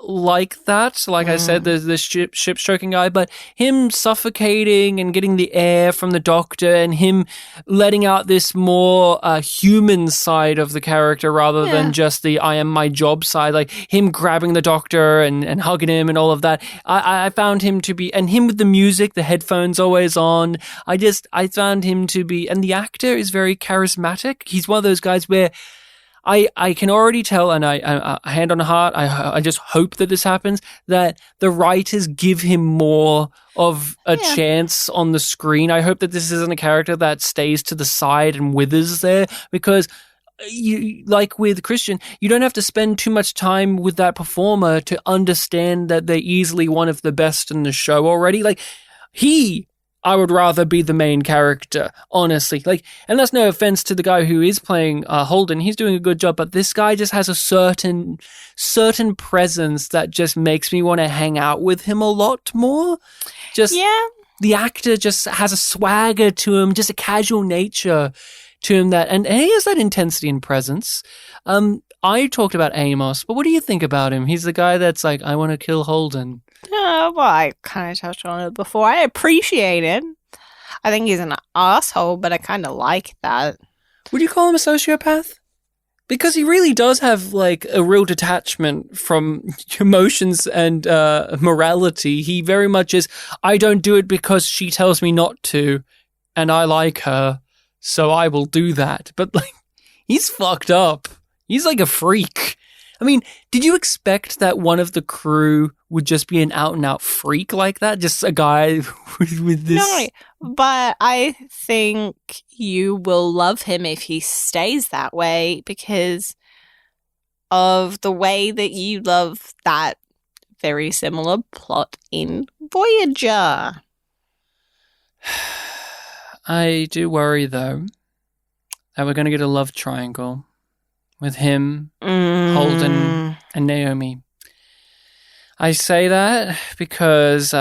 like that. Like I said, there's this ship stroking guy, but him suffocating and getting the air from the Doctor and him letting out this more human side of the character rather than just the I am my job side, like him grabbing the Doctor and hugging him and all of that. I found him to be, and him with the music, the headphones always on. I found him to be, and the actor is very charismatic. He's one of those guys where I can already tell, and I hand on heart, I just hope that this happens, that the writers give him more of a chance on the screen. I hope that this isn't a character that stays to the side and withers there, because you, like with Christian, you don't have to spend too much time with that performer to understand that they're easily one of the best in the show already. Like, I would rather be the main character, honestly. Like, and that's no offense to the guy who is playing Holden. He's doing a good job, but this guy just has a certain presence that just makes me want to hang out with him a lot more. The actor just has a swagger to him, just a casual nature to him and he has that intensity and presence. I talked about Amos, but what do you think about him? He's the guy that's like, I want to kill Holden. Well, I kind of touched on it before. I appreciate it. I think he's an asshole, but I kind of like that. Would you call him a sociopath? Because he really does have, like, a real detachment from emotions and morality. He very much is, I don't do it because she tells me not to, and I like her, so I will do that. But, like, he's fucked up. He's like a freak. I mean, did you expect that one of the crew would just be an out-and-out freak like that? Just a guy with this... No, but I think you will love him if he stays that way because of the way that you love that very similar plot in Voyager. I do worry, though, that we're going to get a love triangle with him, Holden, and Naomi. I say that because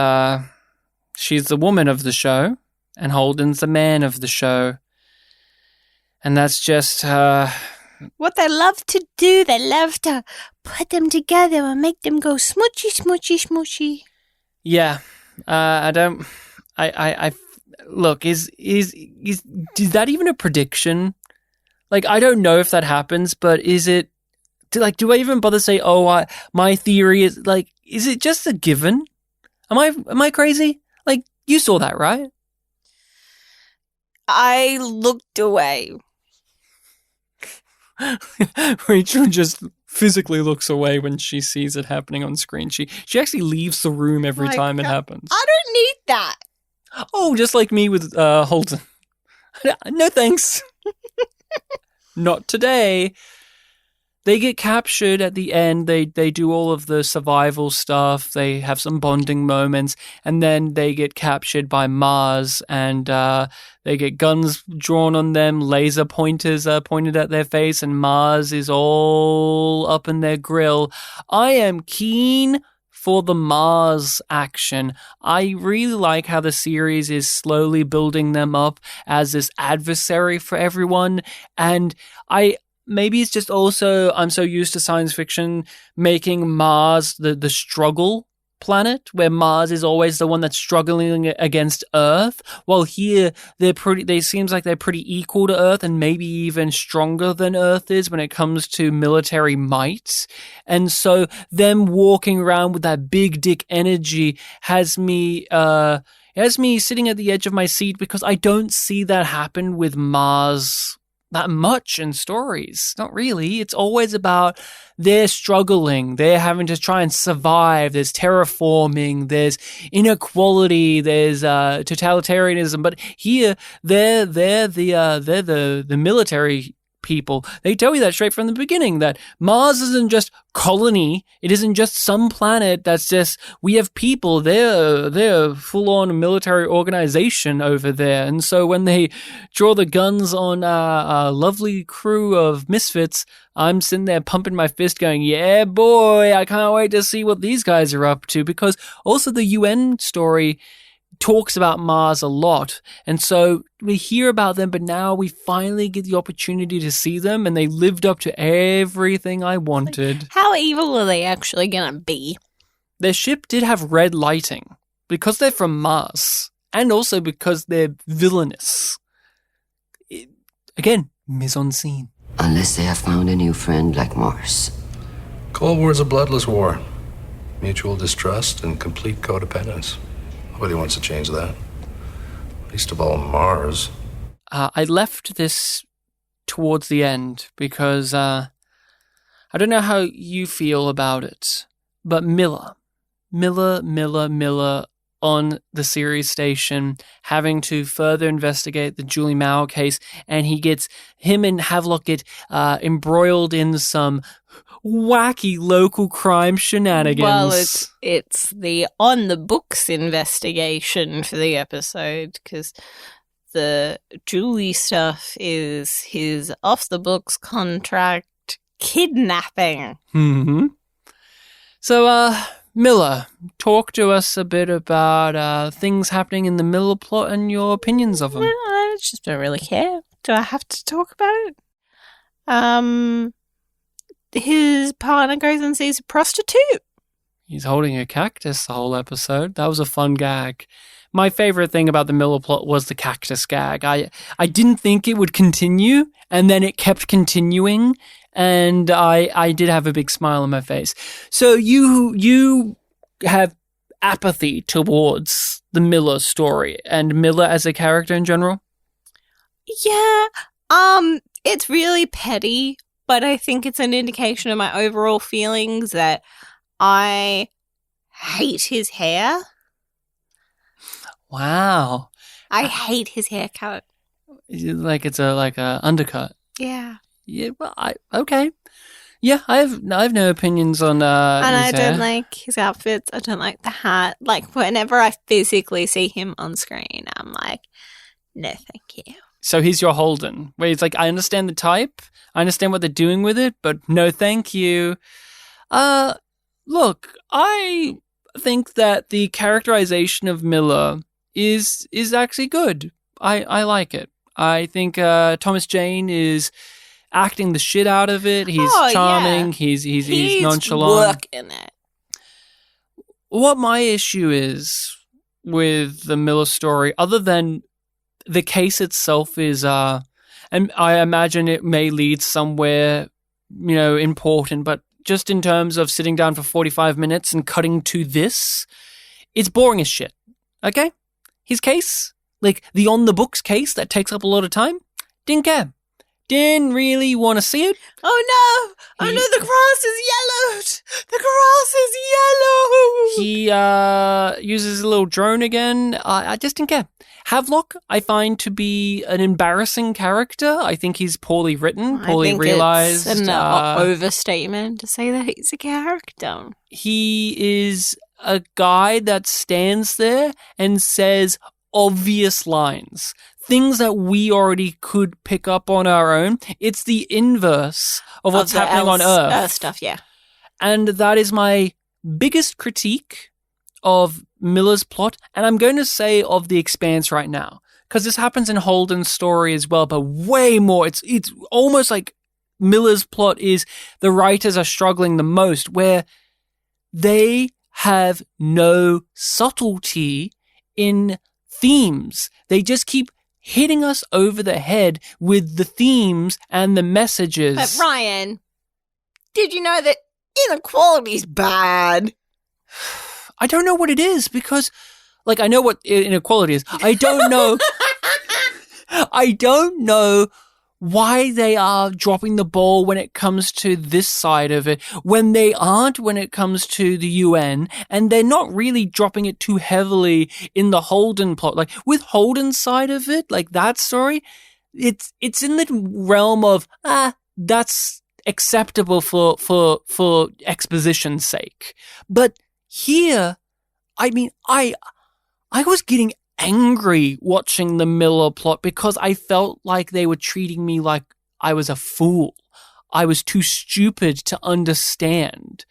she's the woman of the show, and Holden's the man of the show. And that's just... what they love to do. They love to put them together and make them go smoochy, smoochy, smoochy. Yeah. I look, is that even a prediction? Like, I don't know if that happens, but is it, do I even bother to say, my theory is, like, is it just a given? Am I crazy? Like, you saw that, right? I looked away. Rachel just physically looks away when she sees it happening on screen. She actually leaves the room every time it happens. I don't need that. Oh, just like me with Holden. No thanks. Not today. They get captured at the end. They do all of the survival stuff. They have some bonding moments, and then they get captured by Mars, and they get guns drawn on them, laser pointers pointed at their face, and Mars is all up in their grill. I am keen for the Mars action. I really like how the series is slowly building them up as this adversary for everyone, and maybe it's just also I'm so used to science fiction making Mars the struggle planet, where Mars is always the one that's struggling against Earth, while here they seems like they're pretty equal to Earth and maybe even stronger than Earth is when it comes to military might. And so them walking around with that big dick energy has me sitting at the edge of my seat, because I don't see that happen with Mars that much in stories. Not really. It's always about they're struggling, they're having to try and survive, there's terraforming, there's inequality, there's totalitarianism. But here they're the military people. They tell you that straight from the beginning, that Mars isn't just colony, it isn't just some planet that's just, we have people, they're full-on military organization over there. And so when they draw the guns on a lovely crew of misfits, I'm sitting there pumping my fist going, yeah boy, I can't wait to see what these guys are up to. Because also the UN story talks about Mars a lot, and so we hear about them, but now we finally get the opportunity to see them, and they lived up to everything I wanted. How evil are they actually gonna be? Their ship did have red lighting because they're from Mars, and also because they're villainous. Again, mise en scene. Unless they have found a new friend like Mars. Cold War's a bloodless war. Mutual distrust and complete codependence. Nobody wants to change that. Least of all Mars. I left this towards the end because I don't know how you feel about it, but Miller on the series station having to further investigate the Julie Mauer case, and him and Havelock get embroiled in some wacky local crime shenanigans. Well, it's the on the books investigation for the episode, because the Julie stuff is his off the books contract kidnapping. Mm-hmm. So, Miller, talk to us a bit about things happening in the Miller plot and your opinions of them. Well, I just don't really care. Do I have to talk about it? His partner goes and sees a prostitute. He's holding a cactus the whole episode. That was a fun gag. My favorite thing about the Miller plot was the cactus gag. I didn't think it would continue, and then it kept continuing, and I did have a big smile on my face. So you have apathy towards the Miller story and Miller as a character in general? Yeah, it's really petty, but I think it's an indication of my overall feelings that I hate his hair. Wow. I hate his haircut. Like it's a undercut. Yeah. Yeah, well, okay. Yeah, I have no opinions on and his I hair. don't like his outfits. I don't like the hat. Like, whenever I physically see him on screen, I'm like, no, thank you. So he's your Holden, where it's like, I understand the type, I understand what they're doing with it, but no thank you. Look, I think that the characterization of Miller is actually good. I like it. I think Thomas Jane is acting the shit out of it. He's charming. Yeah. He's nonchalant. Working it. What my issue is with the Miller story, other than the case itself is, and I imagine it may lead somewhere, important, but just in terms of sitting down for 45 minutes and cutting to this, it's boring as shit. Okay? His case, like the on the books case that takes up a lot of time, didn't care. Didn't really want to see it. Oh no! Oh no, the grass is yellowed! The grass is yellow! He uses a little drone again. I just didn't care. Havelock, I find to be an embarrassing character. I think he's poorly written, poorly realized. It's an overstatement to say that he's a character. He is a guy that stands there and says obvious lines. Things that we already could pick up on our own. It's the inverse of what's happening on Earth. Earth stuff, yeah. And that is my biggest critique of Miller's plot, and I'm going to say of The Expanse right now, because this happens in Holden's story as well, but way more. It's almost like Miller's plot is the writers are struggling the most, where they have no subtlety in themes. They just keep hitting us over the head with the themes and the messages. But Ryan, did you know that inequality's bad? I don't know what it is because, I know what inequality is. I don't know. I don't know why they are dropping the ball when it comes to this side of it, when they aren't when it comes to the UN, and they're not really dropping it too heavily in the Holden plot. Like with Holden's side of it, like that story, it's in the realm of that's acceptable for exposition's sake. But here, I mean, I was getting angry watching the Miller plot because I felt like they were treating me like I was a fool. I was too stupid to understand.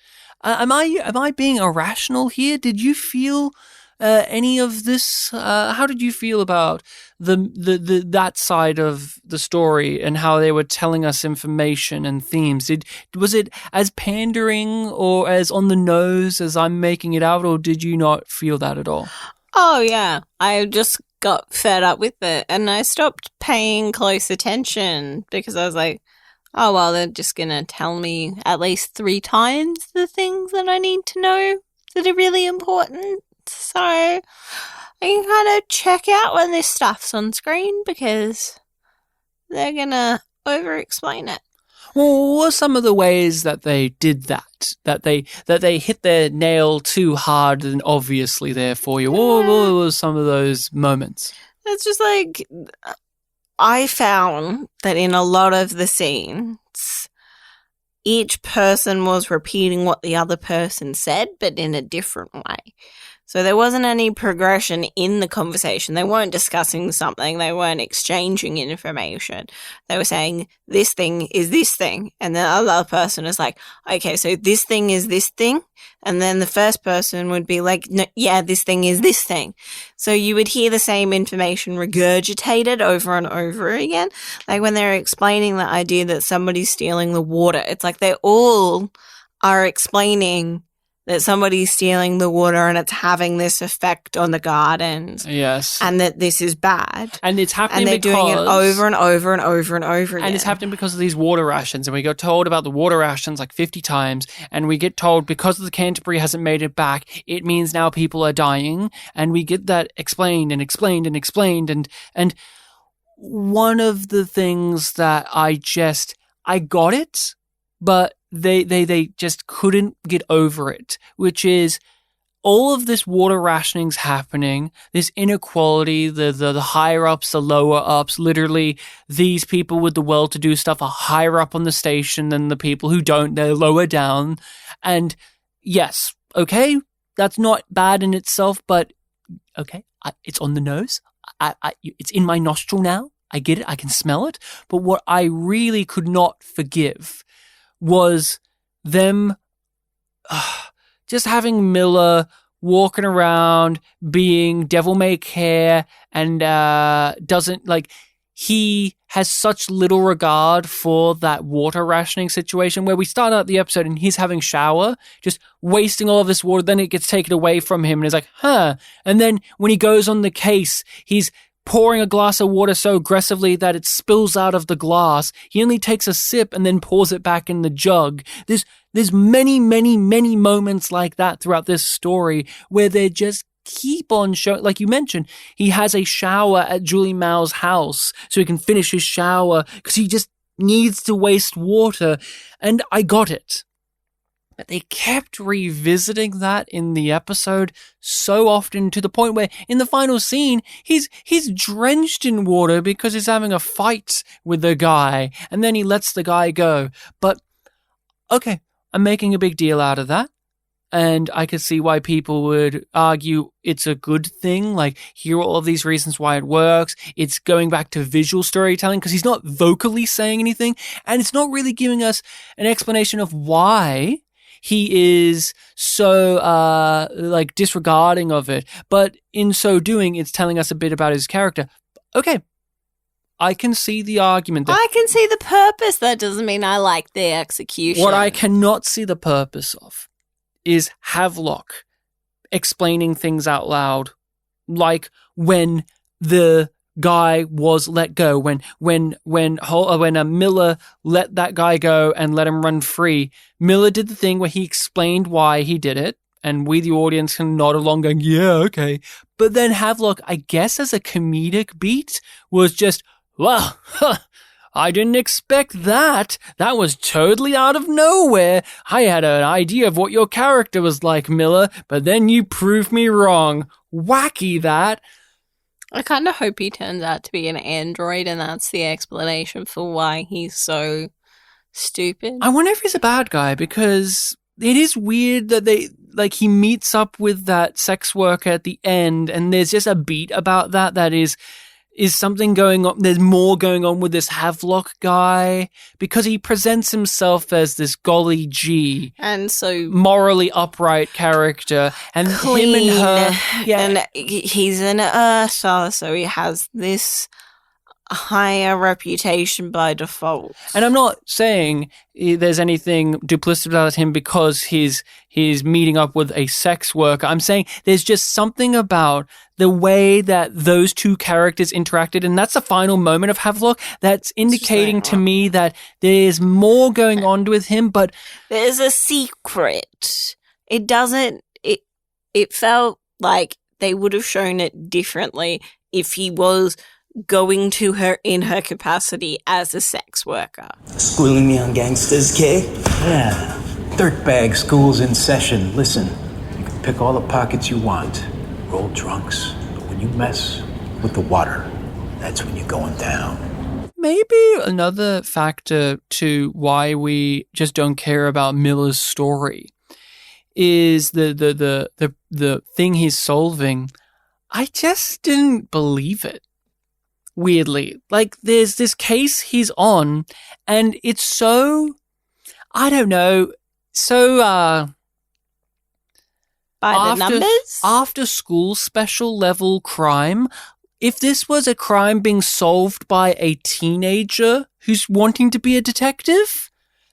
Am I being irrational here? Did you feel any of this? How did you feel about that side of the story and how they were telling us information and themes? Was it as pandering or as on the nose as I'm making it out, or did you not feel that at all? Oh yeah, I just got fed up with it and I stopped paying close attention because I was like, oh well, they're just gonna tell me at least 3 times the things that I need to know that are really important. So I can kind of check out when this stuff's on screen because they're gonna over-explain it. Well, what were some of the ways that they did that? That they hit their nail too hard and obviously there for you? What were some of those moments? It's just like, I found that in a lot of the scenes, each person was repeating what the other person said, but in a different way. So there wasn't any progression in the conversation. They weren't discussing something. They weren't exchanging information. They were saying, this thing is this thing. And the other person is like, okay, so this thing is this thing. And then the first person would be like, no, yeah, this thing is this thing. So you would hear the same information regurgitated over and over again. Like when they're explaining the idea that somebody's stealing the water, it's like they all are explaining that somebody's stealing the water and it's having this effect on the gardens. Yes. And that this is bad. And it's happening because... And they're doing it over and over and over and over again. And it's happening because of these water rations. And we got told about the water rations like 50 times. And we get told because the Canterbury hasn't made it back, it means now people are dying. And we get that explained and explained and explained. And one of the things that I got it, but they just couldn't get over it, which is all of this water rationing's happening, this inequality, the higher ups, the lower ups, literally these people with the well-to-do stuff are higher up on the station than the people who don't, they're lower down. And yes, okay, that's not bad in itself, but okay, it's on the nose. It's in my nostril now. I get it. I can smell it. But what I really could not forgive was them just having Miller walking around being devil may care and doesn't like he has such little regard for that water rationing situation where we start out the episode and he's having shower, just wasting all of this water. Then it gets taken away from him and he's like, huh. And then when he goes on the case, he's pouring a glass of water so aggressively that it spills out of the glass. He only takes a sip and then pours it back in the jug. There's many, many, many moments like that throughout this story where they're just keep on showing, like you mentioned, he has a shower at Julie Mao's house so he can finish his shower because he just needs to waste water. And I got it. But they kept revisiting that in the episode so often to the point where in the final scene, he's drenched in water because he's having a fight with the guy and then he lets the guy go. But okay, I'm making a big deal out of that. And I could see why people would argue it's a good thing. Like, here are all of these reasons why it works. It's going back to visual storytelling because he's not vocally saying anything. And it's not really giving us an explanation of why he is so, disregarding of it. But in so doing, it's telling us a bit about his character. Okay. I can see the argument. I can see the purpose. That doesn't mean I like the execution. What I cannot see the purpose of is Havelock explaining things out loud, like when the guy was let go, when Miller let that guy go and let him run free. Miller did the thing where he explained why he did it, and we, the audience, can nod along going, yeah, okay. But then Havelock, I guess as a comedic beat, was just, well, I didn't expect that. That was totally out of nowhere. I had an idea of what your character was like, Miller, but then you proved me wrong. Wacky, that. I kind of hope he turns out to be an android and that's the explanation for why he's so stupid. I wonder if he's a bad guy because it is weird that he meets up with that sex worker at the end and there's just a beat about that is something going on. There's more going on with this Havelock guy because he presents himself as this golly gee and so morally upright character, and clean, him and her, yeah, and he's an earther, so he has this higher reputation by default. And I'm not saying there's anything duplicitous about him because he's meeting up with a sex worker. I'm saying there's just something about the way that those two characters interacted, and that's the final moment of Havelock that's indicating to me that there's more going on with him, but there's a secret. It felt like they would have shown it differently if he was going to her in her capacity as a sex worker. Schooling me on gangsters, Kay? Yeah. Dirtbag school's in session. Listen, you can pick all the pockets you want. Roll drunks. But when you mess with the water, that's when you're going down. Maybe another factor to why we just don't care about Miller's story is the thing he's solving. I just didn't believe it. Weirdly, like there's this case he's on and it's so, I don't know, so by the numbers, after school special level crime. If this was a crime being solved by a teenager who's wanting to be a detective,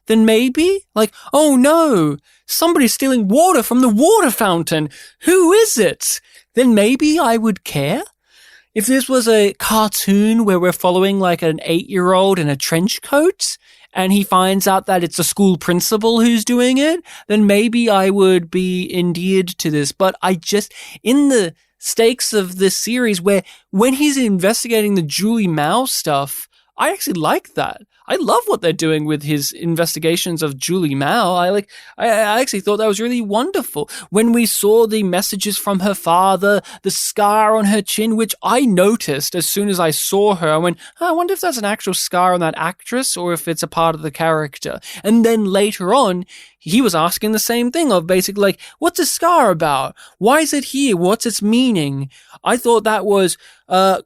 then maybe, like, oh no, somebody's stealing water from the water fountain. Who is it? Then maybe I would care. If this was a cartoon where we're following like an 8-year-old in a trench coat and he finds out that it's a school principal who's doing it, then maybe I would be endeared to this. But I just, in the stakes of this series where when he's investigating the Julie Mao stuff, I actually like that. I love what they're doing with his investigations of Julie Mao. I actually thought that was really wonderful. When we saw the messages from her father, the scar on her chin, which I noticed as soon as I saw her, I went, I wonder if that's an actual scar on that actress or if it's a part of the character. And then later on, he was asking the same thing of basically like, what's a scar about? Why is it here? What's its meaning? I thought that was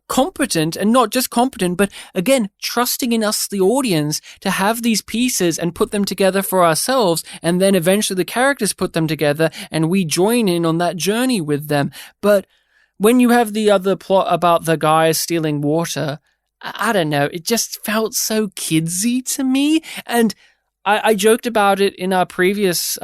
competent, and not just competent, but again, trusting in us, the audience, to have these pieces and put them together for ourselves, and then eventually the characters put them together and we join in on that journey with them. But when you have the other plot about the guy stealing water, I don't know, it just felt so kidsy to me. And I joked about it in our previous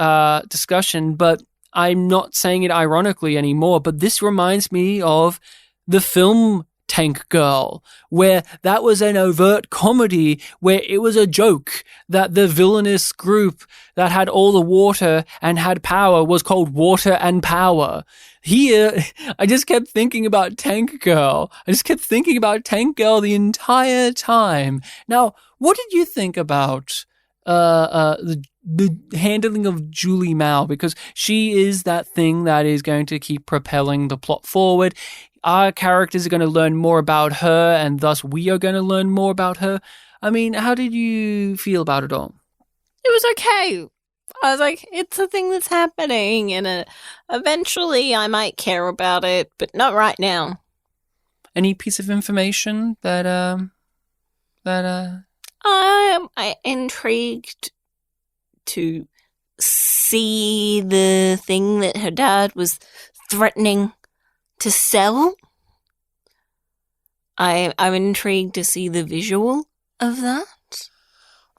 discussion, but I'm not saying it ironically anymore. But this reminds me of the film Tank Girl, where that was an overt comedy where it was a joke that the villainous group that had all the water and had power was called Water and Power. Here, I just kept thinking about Tank Girl. I just kept thinking about Tank Girl the entire time. Now, what did you think about the handling of Julie Mao? Because she is that thing that is going to keep propelling the plot forward. Our characters are going to learn more about her, and thus we are going to learn more about her. I mean, how did you feel about it all? It was okay. I was like, it's a thing that's happening, and eventually I might care about it, but not right now. Any piece of information that I'm intrigued to see the thing that her dad was threatening to sell. I'm intrigued to see the visual of that.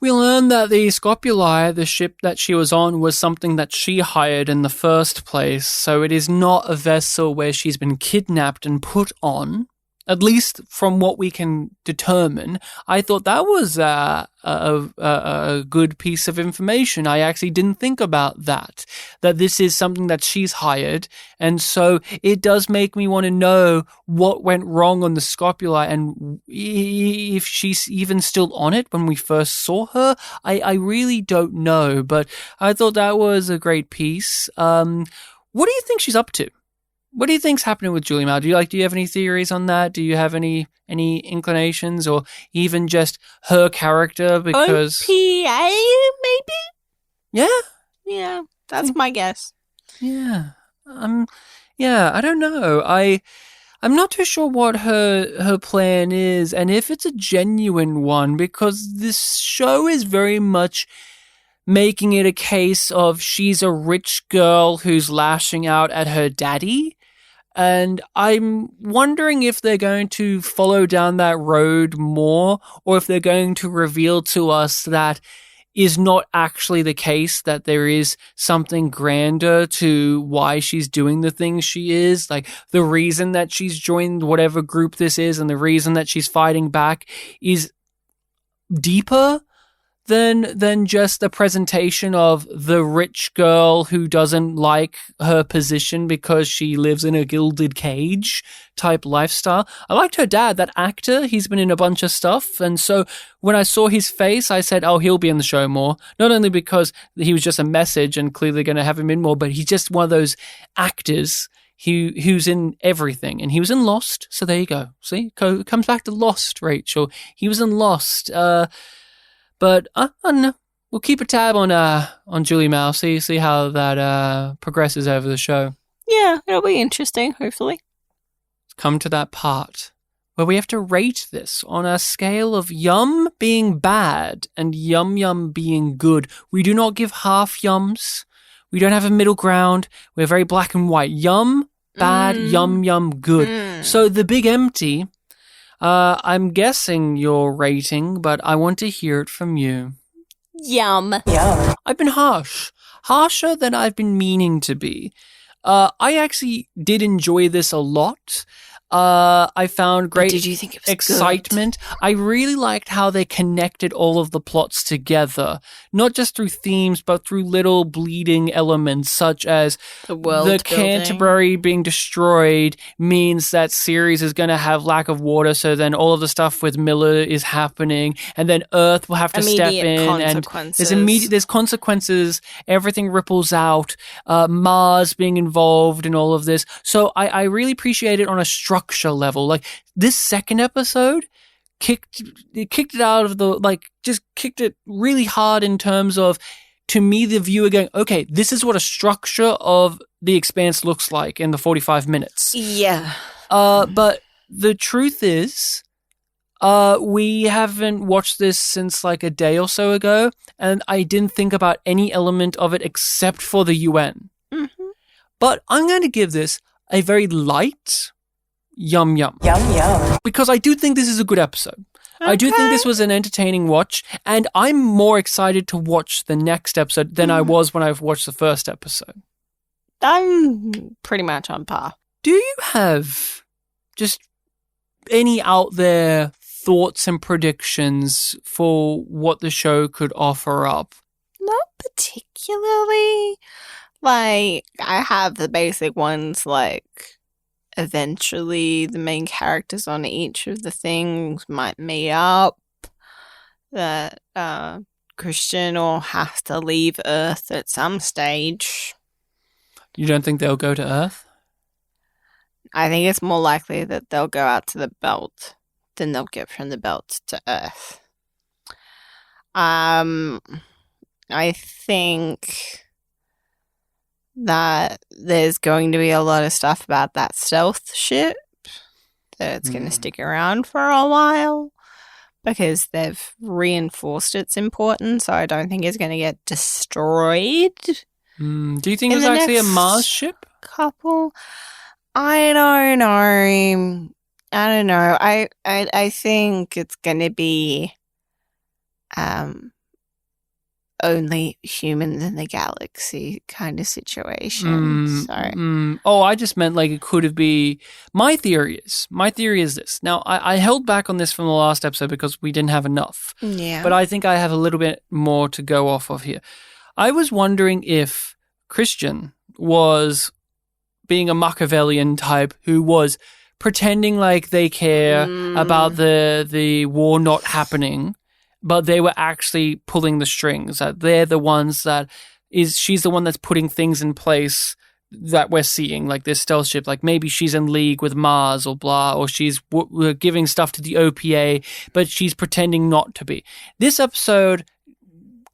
We learned that the Scopuli, the ship that she was on, was something that she hired in the first place, so it is not a vessel where she's been kidnapped and put on. At least from what we can determine. I thought that was a good piece of information. I actually didn't think about that this is something that she's hired. And so it does make me want to know what went wrong on the Scopuli and if she's even still on it when we first saw her. I really don't know, but I thought that was a great piece. What do you think she's up to? What do you think's happening with Julie Mao? Do you have any theories on that? Do you have any inclinations, or even just her character? Because OPA, maybe? Yeah, that's my guess. Yeah, I don't know. I'm not too sure what her plan is, and if it's a genuine one, because this show is very much making it a case of she's a rich girl who's lashing out at her daddy. And I'm wondering if they're going to follow down that road more, or if they're going to reveal to us that is not actually the case, that there is something grander to why she's doing the things she is. Like, the reason that she's joined whatever group this is and the reason that she's fighting back is deeper than just the presentation of the rich girl who doesn't like her position because she lives in a gilded cage type lifestyle. I liked her dad, that actor. He's been in a bunch of stuff. And so when I saw his face, I said, oh, he'll be in the show more. Not only because he was just a message and clearly going to have him in more, but he's just one of those actors who's in everything. And he was in Lost. So there you go. See, comes back to Lost, Rachel. He was in Lost. But I don't know. We'll keep a tab on Julie Mao. See how that progresses over the show. Yeah, it'll be interesting. Hopefully, come to that part where we have to rate this on a scale of yum being bad and yum being good. We do not give half yums. We don't have a middle ground. We're very black and white. Yum bad, yum good. So the big empty. I'm guessing your rating, but I want to hear it from you. Yum. I've been harsher than I've been meaning to be. I actually did enjoy this a lot. I found great did you think it was excitement. Good? I really liked how they connected all of the plots together, not just through themes, but through little bleeding elements, such as the Canterbury being destroyed means that Ceres is going to have lack of water, so then all of the stuff with Miller is happening, and then Earth will have to step in, and there's consequences. Everything ripples out. Mars being involved in all of this, so I really appreciate it on a structure level. Like, this second episode kicked it out of the, just kicked it really hard in terms of, to me, the viewer going, okay, this is what a structure of The Expanse looks like in the 45 minutes. Yeah. But the truth is, we haven't watched this since a day or so ago, and I didn't think about any element of it except for the UN. Mm-hmm. But I'm going to give this a very light yum. Yum. Because I do think this is a good episode. I do think this was an entertaining watch, and I'm more excited to watch the next episode than I was when I watched the first episode. I'm pretty much on par. Do you have just any out there thoughts and predictions for what the show could offer up? Not particularly. Like, I have the basic ones, like, eventually the main characters on each of the things might meet up, that Christian will have to leave Earth at some stage. You don't think they'll go to Earth? I think it's more likely that they'll go out to the belt than they'll get from the belt to Earth. I think that there's going to be a lot of stuff about that stealth ship, that it's going to stick around for a while because they've reinforced its importance, so I don't think it's going to get destroyed. Do you think it's actually a Mars ship? Couple? I don't know. I think it's going to be only humans in the galaxy kind of situation. Oh, I just meant like it could have been. My theory is this. Now, I held back on this from the last episode because we didn't have enough. Yeah. But I think I have a little bit more to go off of here. I was wondering if Christian was being a Machiavellian type who was pretending like they care about the war not happening, but they were actually pulling the strings. That they're the ones she's the one that's putting things in place that we're seeing, like this stealth ship. Like maybe she's in league with Mars or blah, or she's giving stuff to the OPA, but she's pretending not to be. This episode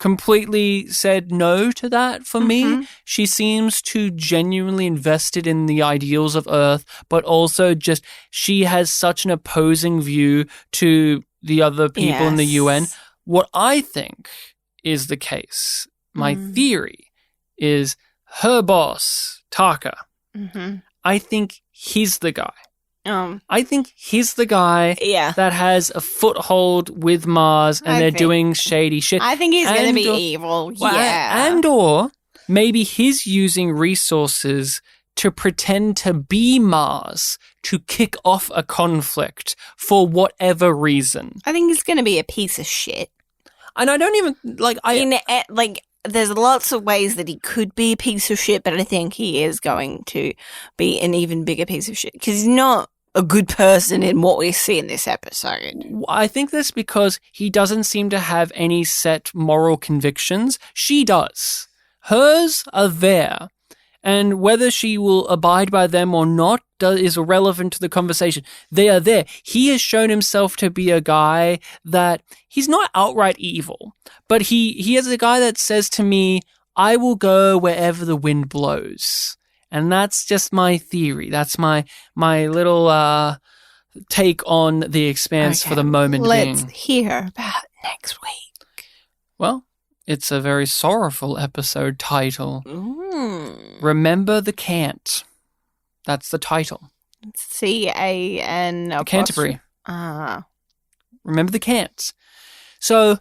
completely said no to that for me. She seems to genuinely invested in the ideals of Earth, but also just she has such an opposing view to the other people in the UN. What I think is the case, my theory, is her boss, Taka. I think he's the guy. I think he's the guy that has a foothold with Mars and they're doing shady shit. I think he's going to be evil. And or maybe he's using resources to pretend to be Mars to kick off a conflict for whatever reason. I think he's going to be a piece of shit. And I don't even, there's lots of ways that he could be a piece of shit, but I think he is going to be an even bigger piece of shit because he's not a good person in what we see in this episode. I think that's because he doesn't seem to have any set moral convictions. She does. Hers are there. And whether she will abide by them or not is irrelevant to the conversation. They are there. He has shown himself to be a guy that he's not outright evil, but he is a guy that says to me, I will go wherever the wind blows. And that's just my theory. That's my little take on the Expanse for the moment being. Let's hear about next week. Well, it's a very sorrowful episode title. Remember the Cant. That's the title. C-A-N... Canterbury. Remember the Cant. So,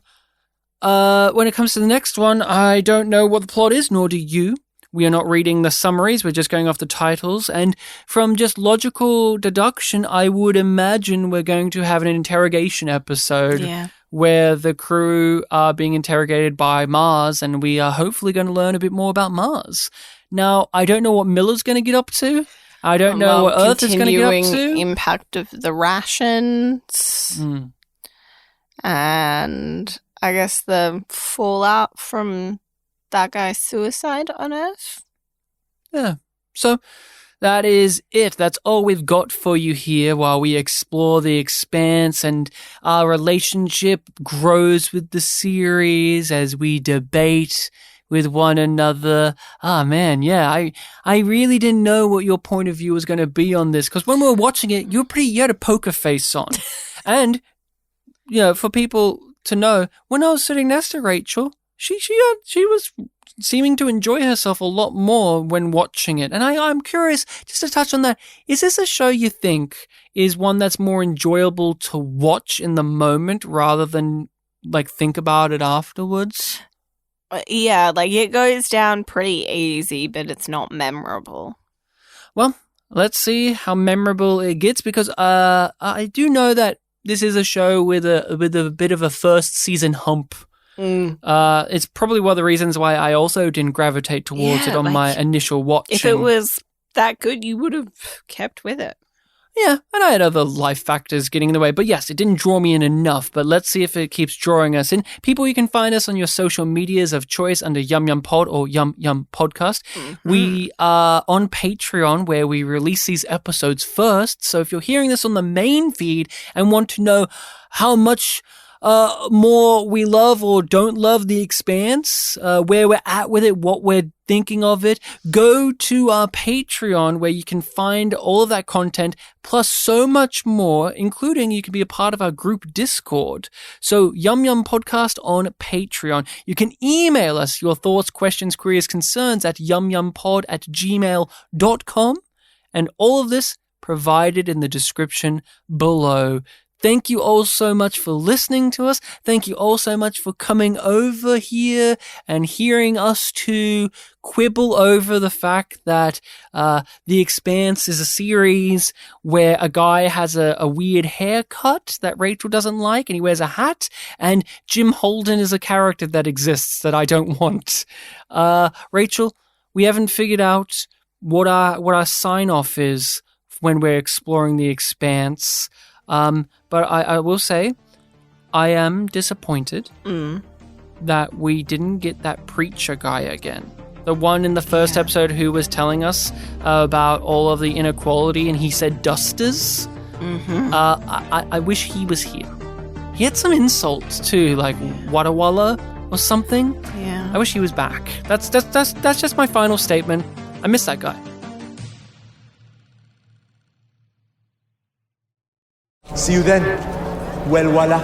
when it comes to the next one, I don't know what the plot is, nor do you. We are not reading the summaries, we're just going off the titles. And from just logical deduction, I would imagine we're going to have an interrogation episode where the crew are being interrogated by Mars, and we are hopefully going to learn a bit more about Mars. Now, I don't know what Miller's going to get up to. I don't know what Earth is going to get up to. Impact of the rations. And I guess the fallout from that guy's suicide on Earth. Yeah. So that is it. That's all we've got for you here while we explore the Expanse, and our relationship grows with the series as we debate with one another. Man, yeah, I really didn't know what your point of view was going to be on this, because when we were watching it, you had a poker face on. And, for people to know, when I was sitting next to Rachel, she was seeming to enjoy herself a lot more when watching it. And I'm curious, just to touch on that, is this a show you think is one that's more enjoyable to watch in the moment rather than like think about it afterwards. Yeah, like it goes down pretty easy, but it's not memorable. Well, let's see how memorable it gets, because I do know that this is a show with a bit of a first season hump. It's probably one of the reasons why I also didn't gravitate towards it on my initial watching. If it was that good, you would have kept with it. Yeah, and I had other life factors getting in the way. But yes, it didn't draw me in enough. But let's see if it keeps drawing us in. People, you can find us on your social medias of choice under yumyumpod or yumyumpodcast. We are on Patreon, where we release these episodes first. So if you're hearing this on the main feed and want to know how much more we love or don't love The Expanse, where we're at with it, what we're thinking of it, go to our Patreon, where you can find all of that content, plus so much more, including you can be a part of our group Discord. So Yum Yum Podcast on Patreon. You can email us your thoughts, questions, queries, concerns at yumyumpod@gmail.com, and all of this provided in the description below. Thank you all so much for listening to us. Thank you all so much for coming over here and hearing us to quibble over the fact that The Expanse is a series where a guy has a weird haircut that Rachel doesn't like, and he wears a hat, and Jim Holden is a character that exists that I don't want. Rachel, we haven't figured out what our sign-off is when we're exploring The Expanse. But I will say, I am disappointed that we didn't get that preacher guy again. The one in the first episode who was telling us about all of the inequality, and he said dusters. I wish he was here. He had some insults too, like Walla Walla or something. Yeah. I wish he was back. That's just my final statement. I miss that guy. See you then. Well, voila.